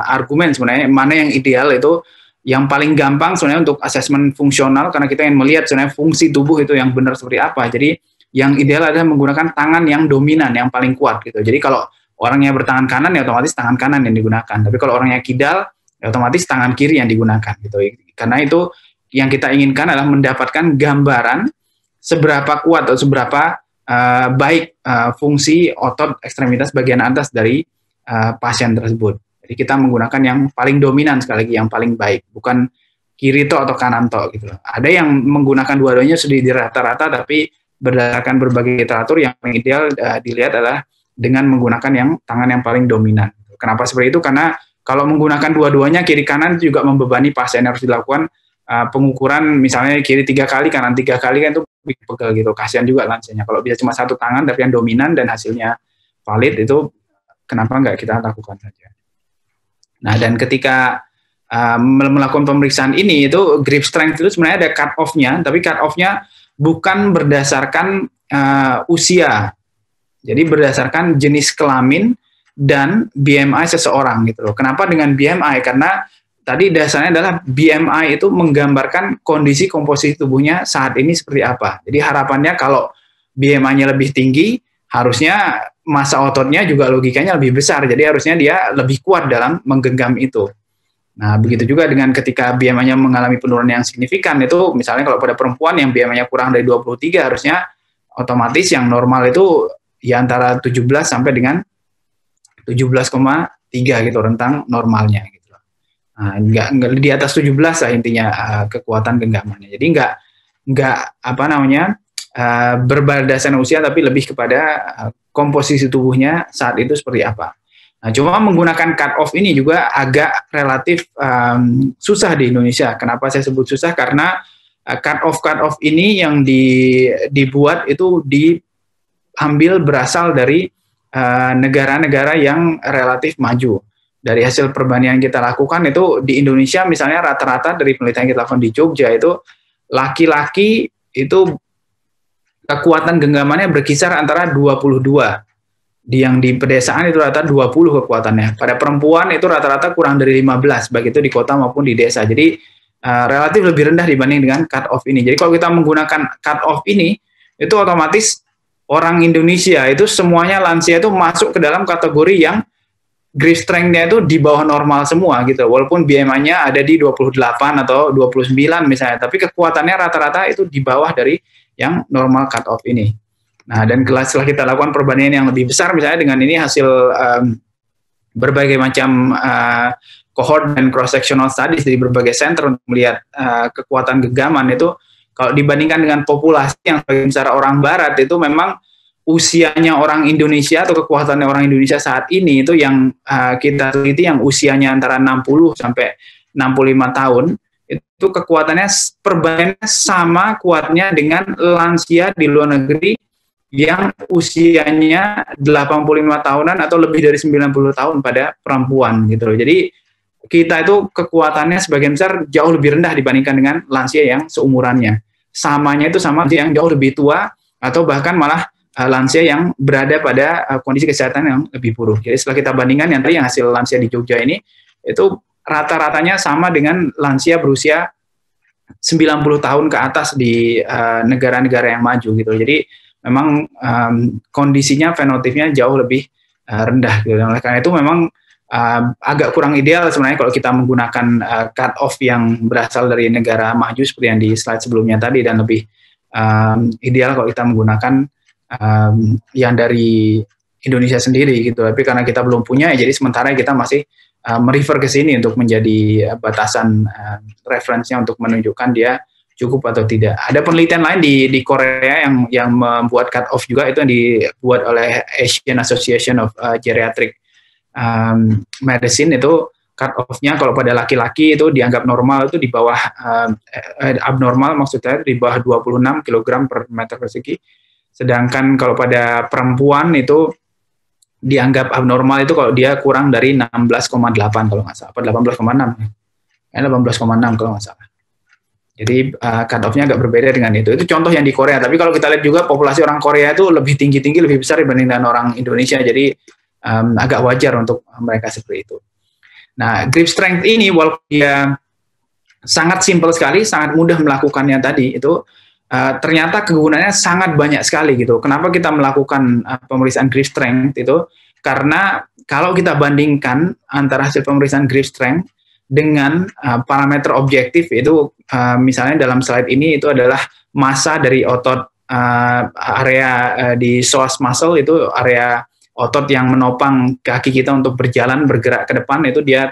argumen sebenarnya mana yang ideal. Itu yang paling gampang sebenarnya untuk asesmen fungsional, karena kita ingin melihat sebenarnya fungsi tubuh itu yang benar seperti apa. Jadi yang ideal adalah menggunakan tangan yang dominan, yang paling kuat gitu. Jadi kalau orangnya bertangan kanan ya otomatis tangan kanan yang digunakan. Tapi kalau orangnya kidal ya otomatis tangan kiri yang digunakan gitu. Karena itu yang kita inginkan adalah mendapatkan gambaran seberapa kuat atau seberapa baik fungsi otot ekstremitas bagian atas dari pasien tersebut. Jadi kita menggunakan yang paling dominan, sekali lagi yang paling baik, bukan kiri to atau kanan to gitu. Ada yang menggunakan dua-duanya sudah di rata-rata, tapi berdasarkan berbagai literatur yang ideal dilihat adalah dengan menggunakan yang tangan yang paling dominan. Kenapa seperti itu? Karena kalau menggunakan dua-duanya kiri kanan juga membebani pasien, harus dilakukan pengukuran misalnya kiri 3 kali, kanan 3 kali, kan itu pegel gitu. Kasihan juga lansianya. Kalau bisa cuma satu tangan tapi yang dominan dan hasilnya valid, itu kenapa nggak kita lakukan saja. Nah, dan ketika melakukan pemeriksaan ini, itu grip strength itu sebenarnya ada cut off-nya, tapi cut off-nya bukan berdasarkan usia. Jadi berdasarkan jenis kelamin dan BMI seseorang gitu loh. Kenapa dengan BMI? Karena tadi dasarnya adalah BMI itu menggambarkan kondisi komposisi tubuhnya saat ini seperti apa. Jadi harapannya kalau BMI-nya lebih tinggi, harusnya massa ototnya juga logikanya lebih besar, jadi harusnya dia lebih kuat dalam menggenggam itu. Nah, begitu juga dengan ketika BMI-nya mengalami penurunan yang signifikan, itu misalnya kalau pada perempuan yang BMI-nya kurang dari 23, harusnya otomatis yang normal itu ya antara 17 sampai dengan 17,3 gitu, rentang normalnya gitu. Nah, enggak di atas 17 lah intinya kekuatan genggamannya. Jadi enggak berberdasarkan usia, tapi lebih kepada komposisi tubuhnya saat itu seperti apa. Nah, cuma menggunakan cut off ini juga agak relatif susah di Indonesia. Kenapa saya sebut susah? Karena cut off ini yang dibuat itu diambil berasal dari negara-negara yang relatif maju. Dari hasil perbandingan kita lakukan itu di Indonesia misalnya rata-rata dari penelitian kita lakukan di Jogja itu laki-laki itu kekuatan genggamannya berkisar antara 22. Yang di pedesaan itu rata-rata 20 kekuatannya. Pada perempuan itu rata-rata kurang dari 15, baik itu di kota maupun di desa. Jadi relatif lebih rendah dibanding dengan cut off ini. Jadi kalau kita menggunakan cut off ini, itu otomatis orang Indonesia itu semuanya lansia itu masuk ke dalam kategori yang grip strength-nya itu di bawah normal semua gitu. Walaupun BMI-nya ada di 28 atau 29 misalnya, tapi kekuatannya rata-rata itu di bawah dari yang normal cut off ini. Nah, dan setelah kita lakukan perbandingan yang lebih besar misalnya dengan ini hasil berbagai macam cohort dan cross sectional studies dari berbagai center untuk melihat kekuatan gegaman itu, kalau dibandingkan dengan populasi yang sebagian besar orang barat, itu memang usianya orang Indonesia atau kekuatannya orang Indonesia saat ini itu yang kita teliti yang usianya antara 60 sampai 65 tahun, itu kekuatannya perbandingannya sama kuatnya dengan lansia di luar negeri yang usianya 85 tahunan atau lebih dari 90 tahun pada perempuan gitu loh. Jadi kita itu kekuatannya sebagian besar jauh lebih rendah dibandingkan dengan lansia yang seumurannya. Samanya itu sama yang jauh lebih tua atau bahkan malah lansia yang berada pada kondisi kesehatan yang lebih buruk. Jadi setelah kita bandingkan yang tadi yang hasil lansia di Jogja ini, itu rata-ratanya sama dengan lansia berusia 90 tahun ke atas di negara-negara yang maju gitu. Jadi memang kondisinya, fenotipnya jauh lebih rendah gitu. Oleh karena itu memang agak kurang ideal sebenarnya kalau kita menggunakan cut off yang berasal dari negara maju seperti yang di slide sebelumnya tadi, dan lebih ideal kalau kita menggunakan yang dari Indonesia sendiri gitu. Tapi karena kita belum punya, ya jadi sementara kita masih merefer ke sini untuk menjadi batasan referensinya untuk menunjukkan dia cukup atau tidak. Ada penelitian lain di Korea yang membuat cut off juga, itu yang dibuat oleh Asian Association of Geriatric Medicine. Itu cut off-nya kalau pada laki-laki itu dianggap normal, itu di bawah abnormal, maksudnya di bawah 26 kg per meter persegi. Sedangkan kalau pada perempuan itu dianggap abnormal itu kalau dia kurang dari 16,8 kalau nggak salah, apa 18,6? 18,6 kalau nggak salah. Jadi cut off-nya agak berbeda dengan itu. Itu contoh yang di Korea. Tapi kalau kita lihat juga populasi orang Korea itu lebih tinggi-tinggi, lebih besar dibanding dengan orang Indonesia. Jadi agak wajar untuk mereka seperti itu. Nah, grip strength ini walaupun dia sangat simpel sekali, sangat mudah melakukannya tadi, itu ternyata kegunaannya sangat banyak sekali gitu. Kenapa kita melakukan pemeriksaan grip strength itu? Karena kalau kita bandingkan antara hasil pemeriksaan grip strength dengan parameter objektif itu, misalnya dalam slide ini itu adalah massa dari otot area di psoas muscle, itu area otot yang menopang kaki kita untuk berjalan bergerak ke depan, itu dia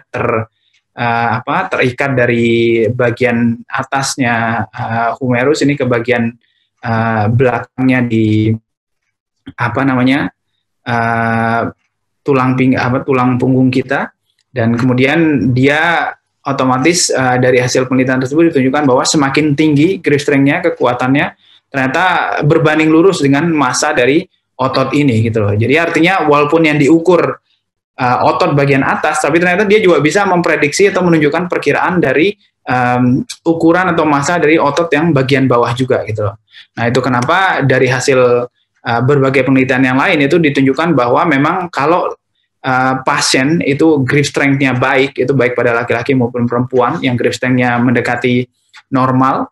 terikat dari bagian atasnya humerus ini ke bagian belakangnya di tulang punggung kita. Dan kemudian dia otomatis dari hasil penelitian tersebut ditunjukkan bahwa semakin tinggi grip strength-nya, kekuatannya ternyata berbanding lurus dengan massa dari otot ini gitu loh. Jadi artinya walaupun yang diukur otot bagian atas, tapi ternyata dia juga bisa memprediksi atau menunjukkan perkiraan dari ukuran atau massa dari otot yang bagian bawah juga gitu loh. Nah, itu kenapa dari hasil berbagai penelitian yang lain itu ditunjukkan bahwa memang kalau pasien itu grip strength-nya baik, itu baik pada laki-laki maupun perempuan yang grip strength-nya mendekati normal,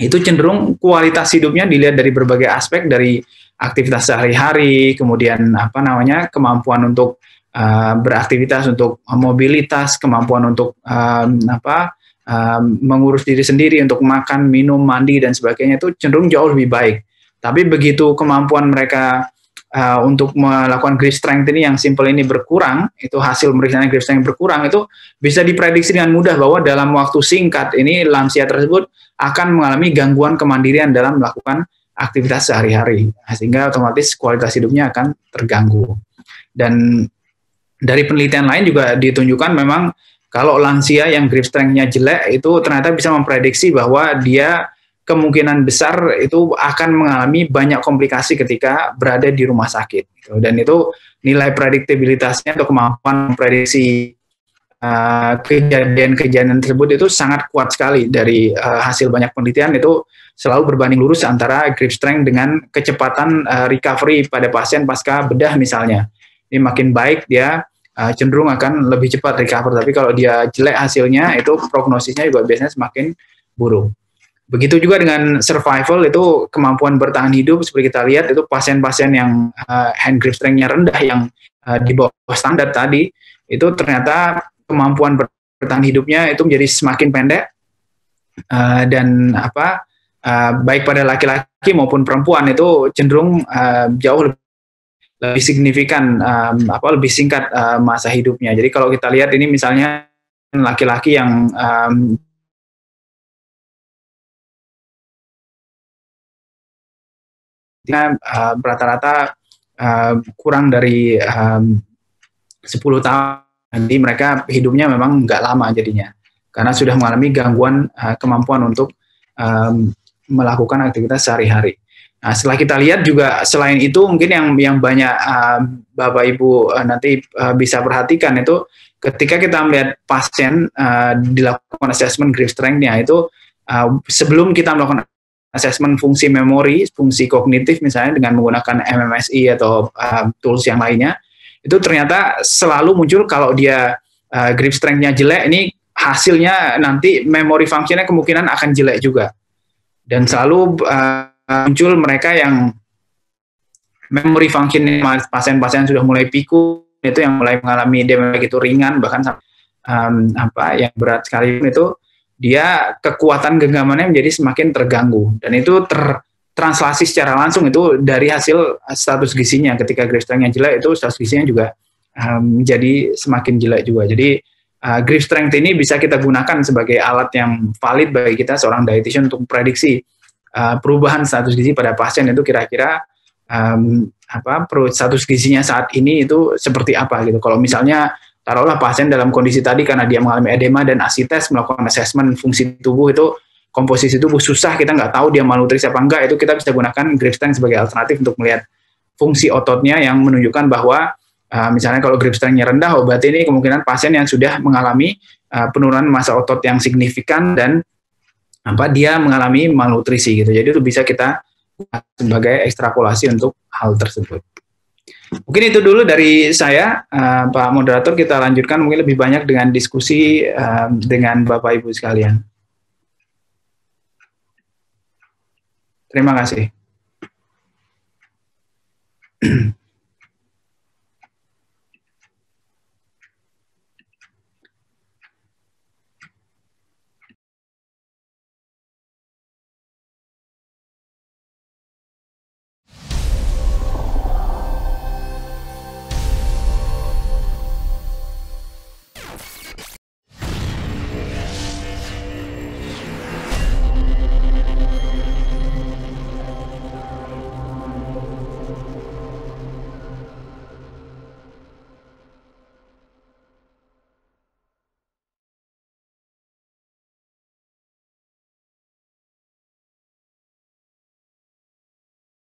itu cenderung kualitas hidupnya dilihat dari berbagai aspek, dari aktivitas sehari-hari, kemudian kemampuan untuk beraktivitas, untuk mobilitas, kemampuan untuk mengurus diri sendiri, untuk makan, minum, mandi dan sebagainya, itu cenderung jauh lebih baik. Tapi begitu kemampuan mereka untuk melakukan grip strength ini yang simple ini berkurang, itu hasil pemeriksaan grip strength berkurang, itu bisa diprediksi dengan mudah bahwa dalam waktu singkat ini lansia tersebut akan mengalami gangguan kemandirian dalam melakukan aktivitas sehari-hari, sehingga otomatis kualitas hidupnya akan terganggu. Dan dari penelitian lain juga ditunjukkan memang kalau lansia yang grip strength-nya jelek itu ternyata bisa memprediksi bahwa dia kemungkinan besar itu akan mengalami banyak komplikasi ketika berada di rumah sakit. Dan itu nilai prediktabilitasnya atau kemampuan memprediksi kejadian-kejadian tersebut itu sangat kuat sekali. Dari hasil banyak penelitian itu selalu berbanding lurus antara grip strength dengan kecepatan recovery pada pasien pasca bedah misalnya. Ini makin baik dia cenderung akan lebih cepat recover. Tapi kalau dia jelek hasilnya, itu prognosisnya juga biasanya semakin buruk. Begitu juga dengan survival, itu kemampuan bertahan hidup seperti kita lihat itu pasien-pasien yang hand grip strength-nya rendah yang di bawah standar tadi, itu ternyata kemampuan bertahan hidupnya itu menjadi semakin pendek dan baik pada laki-laki maupun perempuan itu cenderung jauh lebih signifikan lebih singkat masa hidupnya. Jadi kalau kita lihat ini misalnya laki-laki yang rata-rata kurang dari 10 tahun, nanti mereka hidupnya memang nggak lama jadinya, karena sudah mengalami gangguan kemampuan untuk melakukan aktivitas sehari-hari. Nah, setelah kita lihat juga selain itu mungkin yang banyak Bapak Ibu nanti bisa perhatikan itu ketika kita melihat pasien dilakukan assessment grip strength-nya itu sebelum kita melakukan assessment fungsi memori, fungsi kognitif misalnya dengan menggunakan MMSI atau tools yang lainnya, itu ternyata selalu muncul kalau dia grip strength-nya jelek, ini hasilnya nanti memory function-nya kemungkinan akan jelek juga. Dan selalu muncul mereka yang memory function pasien-pasien sudah mulai pikun, itu yang mulai mengalami demam begitu ringan, bahkan yang berat sekalipun itu dia kekuatan genggamannya menjadi semakin terganggu, dan itu tertranslasi secara langsung itu dari hasil status gizinya. Ketika grip strength-nya jelek, itu status gizinya juga menjadi semakin jelek juga. Jadi grip strength ini bisa kita gunakan sebagai alat yang valid bagi kita seorang dietitian untuk prediksi perubahan status gizi pada pasien itu kira-kira status gizinya saat ini itu seperti apa gitu. Kalau misalnya taruhlah pasien dalam kondisi tadi karena dia mengalami edema dan asites, melakukan assessment fungsi tubuh itu komposisi tubuh susah, kita nggak tahu dia malnutrisi apa enggak, itu kita bisa gunakan grip strength sebagai alternatif untuk melihat fungsi ototnya yang menunjukkan bahwa misalnya kalau grip strength-nya rendah, berarti ini kemungkinan pasien yang sudah mengalami penurunan massa otot yang signifikan dan dia mengalami malnutrisi gitu. Jadi itu bisa kita sebagai ekstrapolasi untuk hal tersebut. Mungkin itu dulu dari saya, Pak Moderator. Kita lanjutkan mungkin lebih banyak dengan diskusi dengan Bapak Ibu sekalian. Terima kasih.